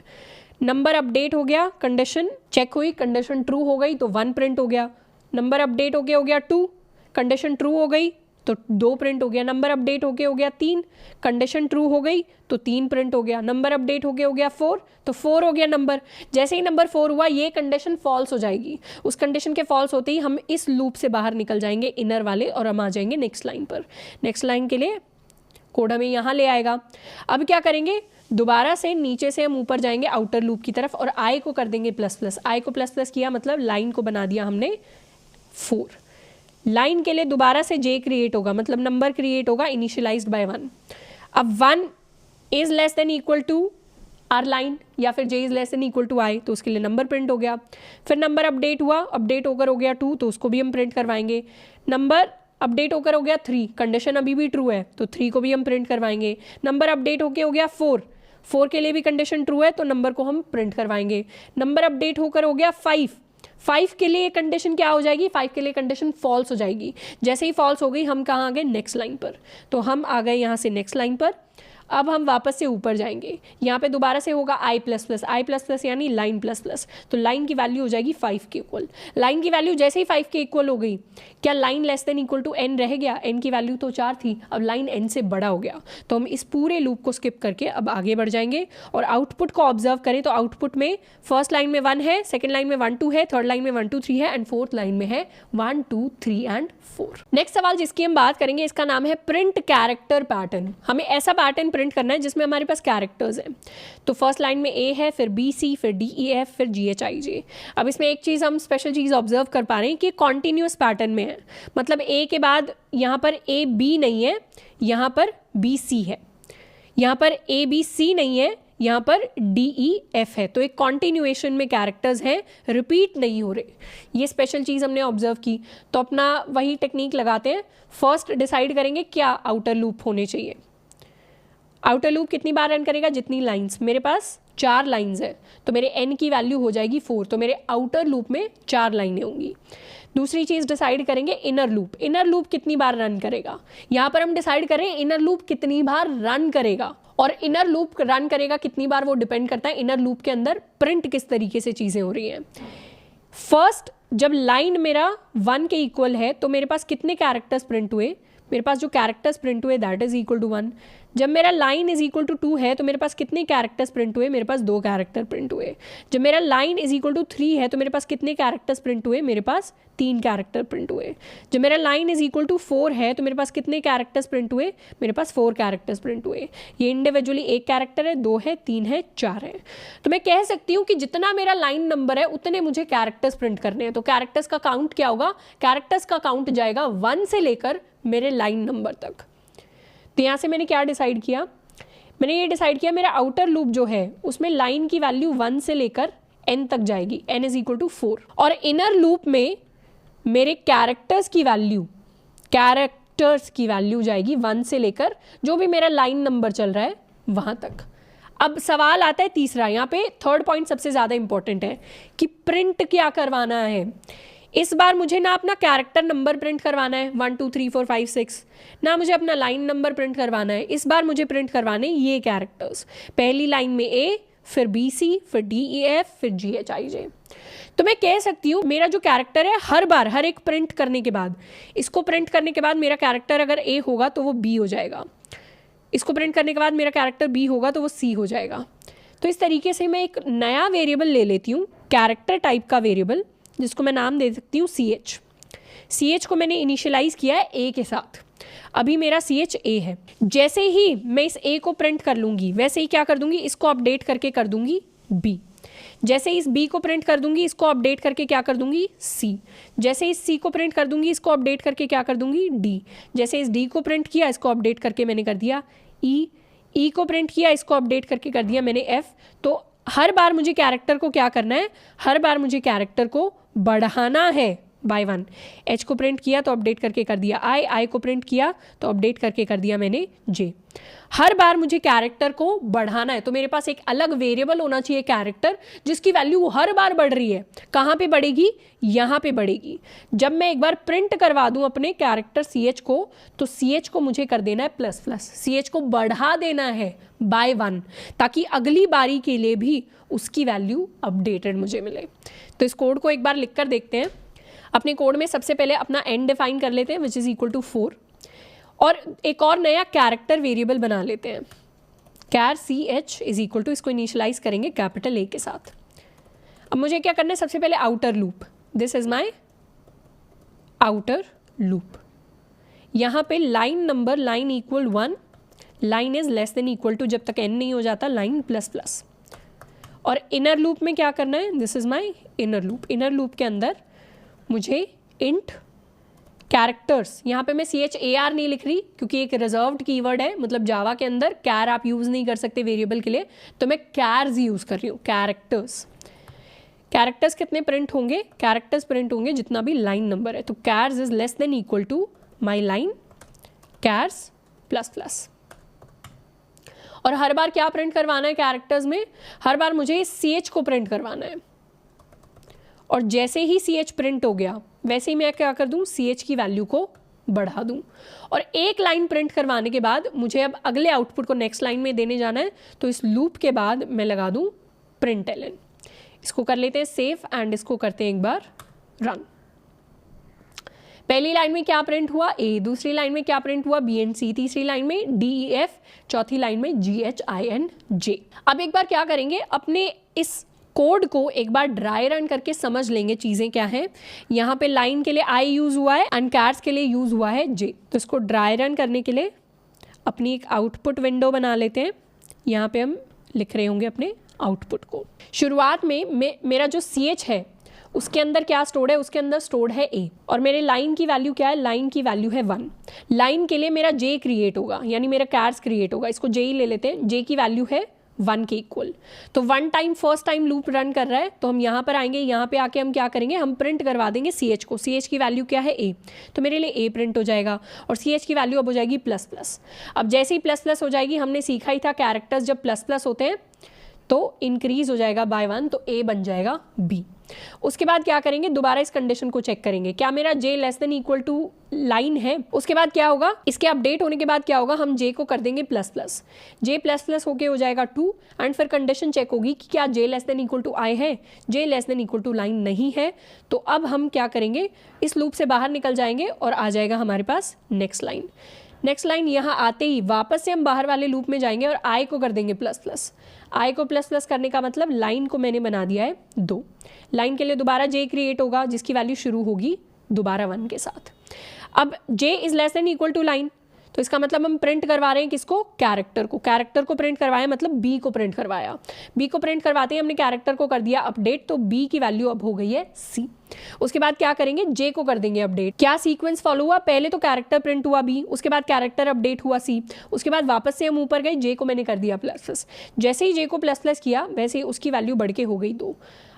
नंबर अपडेट हो गया, कंडीशन चेक हुई, कंडीशन ट्रू हो गई तो 1 प्रिंट हो गया। नंबर अपडेट हो गया 2, कंडीशन ट्रू हो गई तो 2 प्रिंट हो गया। नंबर अपडेट हो गया 3, कंडीशन ट्रू हो गई तो 3 प्रिंट हो गया। नंबर अपडेट हो गया 4, तो 4 हो गया नंबर। जैसे ही नंबर 4 हुआ ये कंडीशन फॉल्स हो जाएगी। उस कंडीशन के फॉल्स होते ही हम इस लूप से बाहर निकल जाएंगे इनर वाले और हम आ जाएंगे नेक्स्ट लाइन पर। नेक्स्ट लाइन के लिए कोड हमें यहाँ ले आएगा। अब क्या करेंगे, दोबारा से नीचे से हम ऊपर जाएंगे आउटर लूप की तरफ और आई को कर देंगे प्लस प्लस। आई को प्लस प्लस किया मतलब लाइन को बना दिया हमने 4। लाइन के लिए दोबारा से जे क्रिएट होगा, मतलब नंबर क्रिएट होगा इनिशियलाइज्ड बाय 1। अब 1 is less than equal to R line या फिर J is less than equal to I, तो उसके लिए नंबर प्रिंट हो गया। फिर नंबर अपडेट हुआ, अपडेट होकर हो गया 2, तो उसको भी हम प्रिंट करवाएंगे। नंबर अपडेट होकर हो गया 3, कंडीशन अभी भी ट्रू है तो 3 को भी हम प्रिंट करवाएंगे। नंबर अपडेट होकर हो गया 4, 4 के लिए भी कंडीशन ट्रू है तो नंबर को हम प्रिंट करवाएंगे। नंबर अपडेट होकर हो गया 5, 5 के लिए कंडीशन क्या हो जाएगी, 5 के लिए कंडीशन फॉल्स हो जाएगी। जैसे ही फॉल्स हो गई हम कहाँ आ गए, नेक्स्ट लाइन पर, तो हम आ गए यहाँ से नेक्स्ट लाइन पर। अब हम वापस से ऊपर जाएंगे, यहाँ पे दोबारा से होगा आई प्लस प्लस यानी लाइन प्लस प्लस, तो लाइन की वैल्यू हो जाएगी 5 के इक्वल। लाइन की वैल्यू जैसे ही 5 के इक्वल हो गई, क्या line less than equal to n रह गया, एन की वैल्यू तो 4 थी, अब लाइन एन से बड़ा हो गया, तो हम इस पूरे लूप को स्किप करके अब आगे बढ़ जाएंगे और आउटपुट को ऑब्जर्व करें तो आउटपुट में फर्स्ट लाइन में 1 है, सेकेंड लाइन में 1 2 है, थर्ड लाइन में 1 2 3 है एंड फोर्थ लाइन में है 1 2 3 एंड 4। नेक्स्ट सवाल जिसकी हम बात करेंगे इसका नाम है प्रिंट कैरेक्टर पैटर्न। हमें ऐसा पैटर्न प्रिंट करना है जिसमें हमारे पास कैरेक्टर्स हैं। तो फर्स्ट लाइन में ए है, फिर बी सी, फिर डी ई एफ, फिर जी एच आई जे। अब इसमें एक चीज़ हम स्पेशल चीज़ ऑब्जर्व कर पा रहे हैं कि कॉन्टिन्यूस पैटर्न में है, मतलब ए के बाद यहाँ पर ए बी नहीं है, यहाँ पर बी सी है, यहाँ पर ए बी सी नहीं है, यहाँ पर डी ई एफ है, तो एक कॉन्टिन्यूएशन में कैरेक्टर्स हैं, रिपीट नहीं हो रहे। ये स्पेशल चीज़ हमने ऑब्जर्व की, तो अपना वही टेक्निक लगाते हैं। फर्स्ट डिसाइड करेंगे क्या आउटर लूप होने चाहिए। आउटर लूप कितनी बार रन करेगा, जितनी लाइंस, मेरे पास 4 लाइन्स है तो मेरे n की वैल्यू हो जाएगी 4, तो मेरे आउटर लूप में 4 लाइनें होंगी। दूसरी चीज़ डिसाइड करेंगे इनर लूप। इनर लूप कितनी बार रन करेगा, यहाँ पर हम डिसाइड कर रहे हैं इनर लूप कितनी बार रन करेगा, और इनर लूप रन करेगा कितनी बार वो डिपेंड करता है इनर लूप के अंदर प्रिंट किस तरीके से चीज़ें हो रही हैं। फर्स्ट जब लाइन मेरा 1 के इक्वल है तो मेरे पास कितने कैरेक्टर्स प्रिंट हुए, मेरे पास जो कैरेक्टर्स प्रिंट हुए दैट इज इक्वल टू 1। जब मेरा लाइन इज इक्वल टू 2 है तो मेरे पास कितने कैरेक्टर्स प्रिंट हुए, मेरे पास 2 कैरेक्टर प्रिंट हुए। जब मेरा लाइन इज इक्वल टू 3 है तो मेरे पास कितने कैरेक्टर्स प्रिंट हुए, मेरे पास 3 कैरेक्टर प्रिंट हुए। जब मेरा लाइन इज इक्वल टू 4 है तो मेरे पास कितने कैरेक्टर्स प्रिंट हुए, मेरे पास 4 कैरेक्टर्स प्रिंट हुए। ये इंडिविजुअली 1 कैरेक्टर है, 2 है, 3 है, 4 है। तो मैं कह सकती हूँ कि जितना मेरा लाइन नंबर है उतने मुझे कैरेक्टर्स प्रिंट करने हैं। तो कैरेक्टर्स का काउंट क्या होगा, कैरेक्टर्स का काउंट जाएगा 1 से लेकर मेरे लाइन नंबर तक। तो यहाँ से मैंने क्या डिसाइड किया, मैंने ये डिसाइड किया मेरा आउटर लूप जो है उसमें लाइन की वैल्यू 1 से लेकर n तक जाएगी, n इज इक्वल टू 4, और इनर लूप में मेरे कैरेक्टर्स की वैल्यू जाएगी 1 से लेकर जो भी मेरा लाइन नंबर चल रहा है वहां तक। अब सवाल आता है तीसरा, यहाँ पे थर्ड पॉइंट सबसे ज़्यादा इंपॉर्टेंट है कि प्रिंट क्या करवाना है। इस बार मुझे ना अपना कैरेक्टर नंबर प्रिंट करवाना है 1 2 3 4 5 6, ना मुझे अपना लाइन नंबर प्रिंट करवाना है। इस बार मुझे प्रिंट करवाने ये कैरेक्टर्स, पहली लाइन में A, फिर BC, फिर DEF, फिर GHIJ। तो मैं कह सकती हूँ मेरा जो कैरेक्टर है हर बार हर एक प्रिंट करने के बाद, इसको प्रिंट करने के बाद मेरा कैरेक्टर अगर A होगा तो वो B हो जाएगा, इसको प्रिंट करने के बाद मेरा कैरेक्टर B होगा तो वो C हो जाएगा। तो इस तरीके से मैं एक नया वेरिएबल ले लेती हूँ, कैरेक्टर टाइप का वेरिएबल, जिसको मैं नाम दे सकती हूँ CH को मैंने इनिशियलाइज किया है A के साथ। अभी मेरा CH A है। जैसे ही मैं इस A को प्रिंट कर लूँगी वैसे ही क्या कर दूँगी, इसको अपडेट करके कर दूँगी B। जैसे इस B को प्रिंट कर दूँगी इसको अपडेट करके क्या कर दूँगी C। जैसे इस C को प्रिंट कर दूँगी इसको अपडेट करके क्या कर दूँगी D। जैसे इस D को प्रिंट किया इसको अपडेट करके मैंने कर दिया E को प्रिंट किया इसको अपडेट करके कर दिया मैंने F। तो हर बार मुझे कैरेक्टर को क्या करना है, हर बार मुझे कैरेक्टर को बढ़ाना है बाय 1। H को प्रिंट किया तो अपडेट करके कर दिया I को प्रिंट किया तो अपडेट करके कर दिया मैंने J। हर बार मुझे कैरेक्टर को बढ़ाना है, तो मेरे पास एक अलग वेरिएबल होना चाहिए कैरेक्टर जिसकी वैल्यू हर बार बढ़ रही है। कहाँ पे बढ़ेगी, यहाँ पे बढ़ेगी। जब मैं एक बार प्रिंट करवा दूँ अपने कैरेक्टर CH को तो CH को मुझे कर देना है ++, CH को बढ़ा देना है बाय 1 ताकि अगली बारी के लिए भी उसकी वैल्यू अपडेटेड मुझे मिले। तो इस कोड को एक बार लिख कर देखते हैं। अपने कोड में सबसे पहले अपना n डिफाइन कर लेते हैं विच इज़ इक्वल टू 4, और एक और नया कैरेक्टर वेरिएबल बना लेते हैं कैर CH इज इक्वल टू, इसको इनिशियलाइज करेंगे कैपिटल A के साथ। अब मुझे क्या करना है, सबसे पहले outer loop, this is my outer loop. यहाँ पे line number line equal 1, line is less than equal to, जब तक n नहीं हो जाता लाइन ++। और इनर लूप में क्या करना है, this is my inner loop. Inner loop के अंदर मुझे इंट कैरेक्टर्स, यहाँ पे मैं CHAR नहीं लिख रही क्योंकि एक रिजर्व्ड कीवर्ड है, मतलब जावा के अंदर कैर आप यूज़ नहीं कर सकते वेरिएबल के लिए, तो मैं कैर्स यूज़ कर रही हूँ, कैरेक्टर्स। कैरेक्टर्स कितने प्रिंट होंगे, कैरेक्टर्स प्रिंट होंगे जितना भी लाइन नंबर है। तो chars is less than equal to my line chars ++। और हर बार क्या प्रिंट करवाना है कैरेक्टर्स में, हर बार मुझे CH को प्रिंट करवाना है। और जैसे ही CH प्रिंट हो गया वैसे ही मैं क्या कर दूं, CH की वैल्यू को बढ़ा दूं। और एक लाइन प्रिंट करवाने के बाद मुझे अब अगले आउटपुट को नेक्स्ट लाइन में देने जाना है, तो इस लूप के बाद मैं लगा दूं println। इसको कर लेते हैं सेव एंड इसको करते हैं एक बार रन। पहली लाइन में क्या प्रिंट हुआ A, दूसरी लाइन में क्या प्रिंट हुआ B एंड C, तीसरी लाइन में DEF, चौथी लाइन में GHINJ। अब एक बार क्या करेंगे, अपने इस कोड को एक बार ड्राई रन करके समझ लेंगे चीज़ें क्या हैं। यहाँ पे लाइन के लिए I यूज़ हुआ है एंड कैर्स के लिए यूज़ हुआ है J। तो इसको ड्राई रन करने के लिए अपनी एक आउटपुट विंडो बना लेते हैं। यहाँ पे हम लिख रहे होंगे अपने आउटपुट को। शुरुआत में मेरा जो CH है उसके अंदर क्या स्टोर्ड है, उसके अंदर स्टोर्ड है A, और मेरे लाइन की वैल्यू क्या है, लाइन की वैल्यू है 1। लाइन के लिए मेरा J क्रिएट होगा, यानी मेरा कैर्स क्रिएट होगा, इसको J ही ले लेते हैं। J की वैल्यू है 1 के इक्वल। तो 1 time first time loop run कर रहा है, तो हम यहाँ पर आएंगे, यहाँ पे आके हम क्या करेंगे, हम प्रिंट करवा देंगे CH को। CH की वैल्यू क्या है A, तो मेरे लिए A प्रिंट हो जाएगा और CH की वैल्यू अब हो जाएगी ++। अब जैसे ही ++ हो जाएगी, हमने सीखा ही था कैरेक्टर्स जब ++ होते हैं तो इंक्रीज हो जाएगा बाय 1, तो ए बन जाएगा बी। उसके बाद क्या करेंगे, दोबारा इस कंडीशन को चेक करेंगे, क्या मेरा j less than equal to line है। उसके बाद क्या होगा, इसके अपडेट होने के बाद क्या होगा, हम j को कर देंगे plus plus, j plus plus होके हो जाएगा 2 एंड फिर कंडीशन चेक होगी कि क्या j less than equal to i है, j less than equal to line नहीं है। तो अब हम क्या करेंगे, इस लूप से बाहर निकल जाएंगे और आ जाएगा हमारे पास नेक्स्ट लाइन। नेक्स्ट लाइन यहाँ आते ही वापस से हम बाहर वाले लूप में जाएंगे और i को कर देंगे प्लस प्लस। i को प्लस प्लस करने का मतलब लाइन को मैंने बना दिया है 2। लाइन के लिए दोबारा j क्रिएट होगा जिसकी वैल्यू शुरू होगी दोबारा 1 के साथ। अब j is less than equal to line, तो इसका मतलब हम प्रिंट करवा रहे हैं किसको, कैरेक्टर को। कैरेक्टर को प्रिंट करवाया मतलब b को प्रिंट करवाया। b को प्रिंट करवाते ही हमने कैरेक्टर को कर दिया अपडेट, तो b की वैल्यू अब हो गई है c। उसके बाद क्या करेंगे, j को कर देंगे अपडेट। क्या सीक्वेंस फॉलो हुआ, पहले तो कैरेक्टर प्रिंट हुआ b, उसके बाद कैरेक्टर अपडेट हुआ c, उसके बाद वापस से हम ऊपर गए, j को मैंने कर दिया प्लस प्लस। जैसे ही j को प्लस प्लस किया वैसे ही उसकी वैल्यू बढ़ के हो गई 2।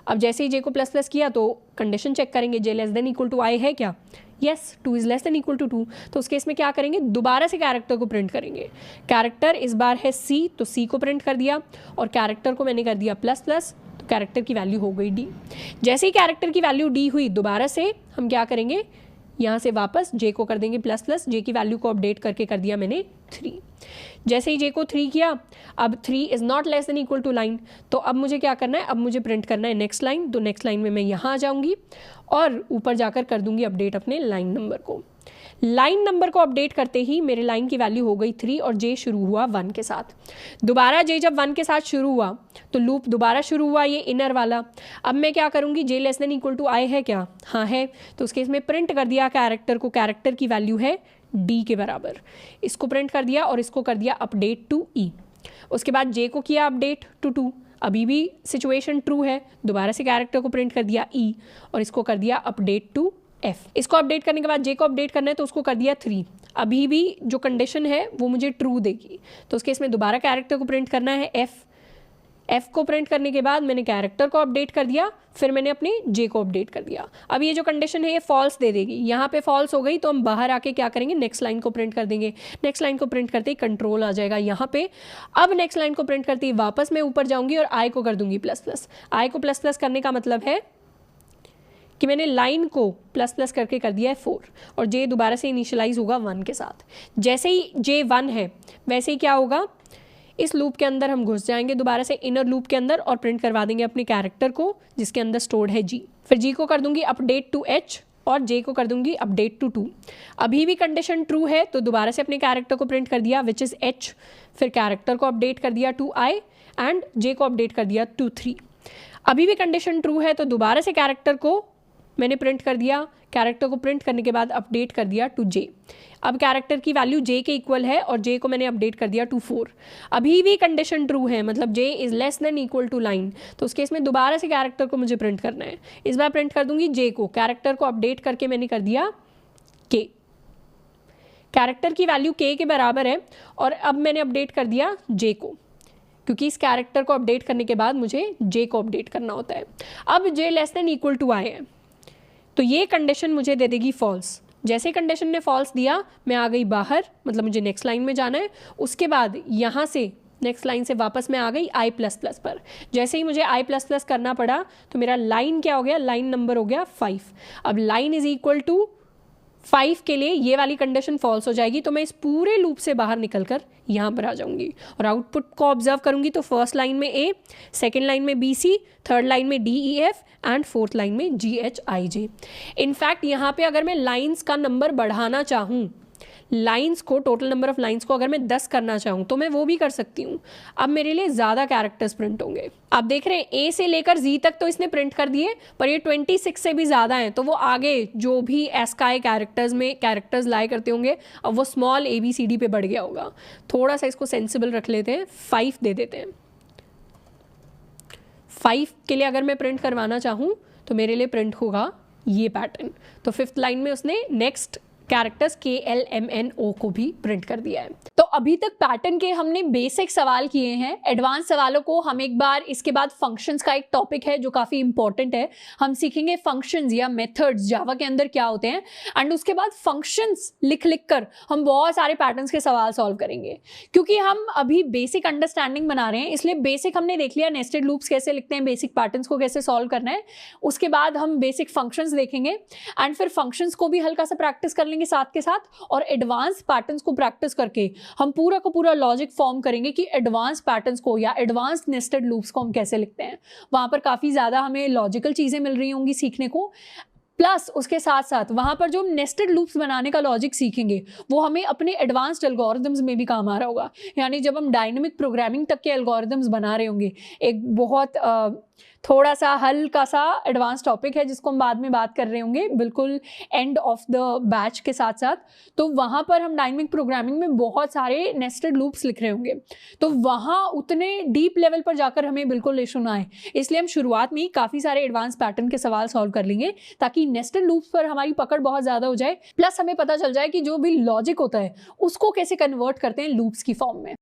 अब जैसे ही j को प्लस प्लस किया तो कंडीशन चेक करेंगे, j less than equal to i है क्या, yes 2 is less than equal to 2। तो उस केस में क्या करेंगे, दोबारा से कैरेक्टर को प्रिंट करेंगे। कैरेक्टर इस बार है c, तो c को प्रिंट कर दिया और कैरेक्टर को मैंने कर दिया प्लस प्लस, तो कैरेक्टर की वैल्यू हो गई d। जैसे ही कैरेक्टर की वैल्यू d हुई, दोबारा से हम क्या करेंगे, यहाँ से वापस j को कर देंगे प्लस प्लस, j की वैल्यू को अपडेट करके कर दिया मैंने 3। जैसे ही j को 3 किया, अब 3 is not less than equal to line, तो अब मुझे क्या करना है, अब मुझे प्रिंट करना है नेक्स्ट लाइन। तो नेक्स्ट लाइन में मैं यहाँ आ जाऊँगी और ऊपर जाकर कर दूंगी अपडेट अपने लाइन नंबर को। लाइन नंबर को अपडेट करते ही मेरे लाइन की वैल्यू हो गई 3 और j शुरू हुआ 1 के साथ। दोबारा j जब 1 के साथ शुरू हुआ तो लूप दोबारा शुरू हुआ, ये इनर वाला। अब मैं क्या करूँगी, j less than equal to i है क्या, हाँ है, तो उस केस में प्रिंट कर दिया कैरेक्टर को, कैरेक्टर की वैल्यू है d के बराबर। इसको प्रिंट कर दिया और इसको कर दिया अपडेट टू e। उसके बाद j को किया अपडेट टू 2, अभी भी सिचुएशन ट्रू है, दोबारा से कैरेक्टर को प्रिंट कर दिया e और इसको कर दिया अपडेट टू f। इसको अपडेट करने के बाद j को अपडेट करना है तो उसको कर दिया 3, अभी भी जो कंडीशन है वो मुझे ट्रू देगी, तो उसके इसमें दोबारा कैरेक्टर को प्रिंट करना है f को प्रिंट करने के बाद मैंने कैरेक्टर को अपडेट कर दिया, फिर मैंने अपने j को अपडेट कर दिया। अब ये जो कंडीशन है ये फॉल्स दे देगी, यहाँ पे फॉल्स हो गई तो हम बाहर आके क्या करेंगे, नेक्स्ट लाइन को प्रिंट कर देंगे। नेक्स्ट लाइन को प्रिंट करते ही कंट्रोल आ जाएगा यहाँ पे। अब नेक्स्ट लाइन को प्रिंट करते ही वापस मैं ऊपर जाऊँगी और i को कर दूंगी प्लस प्लस। i को प्लस प्लस करने का मतलब है कि मैंने लाइन को प्लस प्लस करके कर दिया है 4 और j दोबारा से इनिशियलाइज होगा 1 के साथ। जैसे ही j 1 है वैसे ही क्या होगा, इस लूप के अंदर हम घुस जाएंगे दोबारा से इनर लूप के अंदर और प्रिंट करवा देंगे अपने कैरेक्टर को जिसके अंदर स्टोर्ड है g। फिर g को कर दूंगी अपडेट टू h और j को कर दूंगी अपडेट टू 2। अभी भी कंडीशन ट्रू है तो दोबारा से अपने कैरेक्टर को प्रिंट कर दिया विच इज़ h, फिर कैरेक्टर को अपडेट कर दिया टू i एंड j को अपडेट कर दिया टू 3। अभी भी कंडीशन ट्रू है तो दोबारा से कैरेक्टर को मैंने प्रिंट कर दिया, कैरेक्टर को प्रिंट करने के बाद अपडेट कर दिया टू j। अब कैरेक्टर की वैल्यू j के इक्वल है और j को मैंने अपडेट कर दिया टू 4। अभी भी कंडीशन ट्रू है मतलब j is less than equal to line, तो उस केस में दोबारा से कैरेक्टर को मुझे प्रिंट करना है। इस बार प्रिंट कर दूंगी j को, कैरेक्टर को अपडेट करके मैंने कर दिया k। कैरेक्टर की वैल्यू k के बराबर है और अब मैंने अपडेट कर दिया j को, क्योंकि इस कैरेक्टर को अपडेट करने के बाद मुझे j को अपडेट करना होता है। अब j less than equal to i है तो ये कंडीशन मुझे दे देगी फॉल्स। जैसे कंडीशन ने फॉल्स दिया मैं आ गई बाहर, मतलब मुझे नेक्स्ट लाइन में जाना है। उसके बाद यहाँ से नेक्स्ट लाइन से वापस मैं आ गई i प्लस प्लस पर। जैसे ही मुझे i प्लस प्लस करना पड़ा तो मेरा लाइन क्या हो गया, लाइन नंबर हो गया 5। अब लाइन इज इक्वल टू 5 के लिए ये वाली कंडीशन फॉल्स हो जाएगी तो मैं इस पूरे लूप से बाहर निकलकर यहाँ पर आ जाऊंगी और आउटपुट को ऑब्जर्व करूंगी। तो फर्स्ट लाइन में a, सेकेंड लाइन में b c, थर्ड लाइन में d e f and fourth line में g h i j। In fact यहाँ पे अगर मैं लाइंस का नंबर बढ़ाना चाहूँ, लाइंस को, टोटल नंबर ऑफ लाइंस को अगर मैं 10 करना चाहूँ तो मैं वो भी कर सकती हूँ। अब मेरे लिए ज़्यादा कैरेक्टर्स प्रिंट होंगे। आप देख रहे हैं a से लेकर z तक तो इसने प्रिंट कर दिए, पर ये 26 से भी ज़्यादा हैं तो वो आगे जो भी एस्काई कैरेक्टर्स में कैरेक्टर्स लाए करते होंगे अब वो small a b c d पे बढ़ गया होगा। थोड़ा सा इसको सेंसिबल रख लेते हैं, 5 दे देते हैं। 5 के लिए अगर मैं प्रिंट करवाना चाहूँ तो मेरे लिए प्रिंट होगा ये पैटर्न। तो 5th लाइन में उसने नेक्स्ट कैरेक्टर्स KLMNO को भी प्रिंट कर दिया है। तो अभी तक पैटर्न के हमने बेसिक सवाल किए हैं। एडवांस सवालों को हम एक बार, इसके बाद फंक्शंस का एक टॉपिक है जो काफ़ी इंपॉर्टेंट है, हम सीखेंगे फंक्शंस या मेथड्स जावा के अंदर क्या होते हैं, एंड उसके बाद फंक्शंस लिख कर हम बहुत सारे पैटर्न्स के सवाल सॉल्व करेंगे। क्योंकि हम अभी बेसिक अंडरस्टैंडिंग बना रहे हैं, इसलिए बेसिक हमने देख लिया नेस्टेड लूप्स कैसे लिखते हैं, बेसिक पैटर्न्स को कैसे सॉल्व करना है। उसके बाद हम बेसिक फंक्शंस देखेंगे एंड फिर फंक्शंस को भी हल्का सा प्रैक्टिस कर लेंगे साथ के साथ, और एडवांस पैटर्न्स को प्रैक्टिस करके हम पूरा का पूरा लॉजिक फॉर्म करेंगे कि एडवांस पैटर्न्स को या एडवांस नेस्टेड लूप्स को हम कैसे लिखते हैं। वहाँ पर काफ़ी ज़्यादा हमें लॉजिकल चीज़ें मिल रही होंगी सीखने को, प्लस उसके साथ साथ वहाँ पर जो हम नेस्टेड लूप्स बनाने का लॉजिक सीखेंगे वो हमें अपने एडवांस्ड एल्गोरिदम्स में भी काम आ रहा होगा। यानी जब हम डायनेमिक प्रोग्रामिंग तक के एल्गोरिदम्स बना रहे होंगे, एक बहुत थोड़ा सा हल्का सा एडवांस टॉपिक है जिसको हम बाद में बात कर रहे होंगे बिल्कुल एंड ऑफ द बैच के साथ साथ, तो वहाँ पर हम डायनेमिक प्रोग्रामिंग में बहुत सारे नेस्टेड लूप्स लिख रहे होंगे, तो वहाँ उतने डीप लेवल पर जाकर हमें बिल्कुल इशू ना आए। इसलिए हम शुरुआत में ही काफ़ी सारे एडवांस पैटर्न के सवाल सॉल्व कर लेंगे ताकि नेस्टेड लूप्स पर हमारी पकड़ बहुत ज़्यादा हो जाए, प्लस हमें पता चल जाए कि जो भी लॉजिक होता है उसको कैसे कन्वर्ट करते हैं लूप्स की फॉर्म में।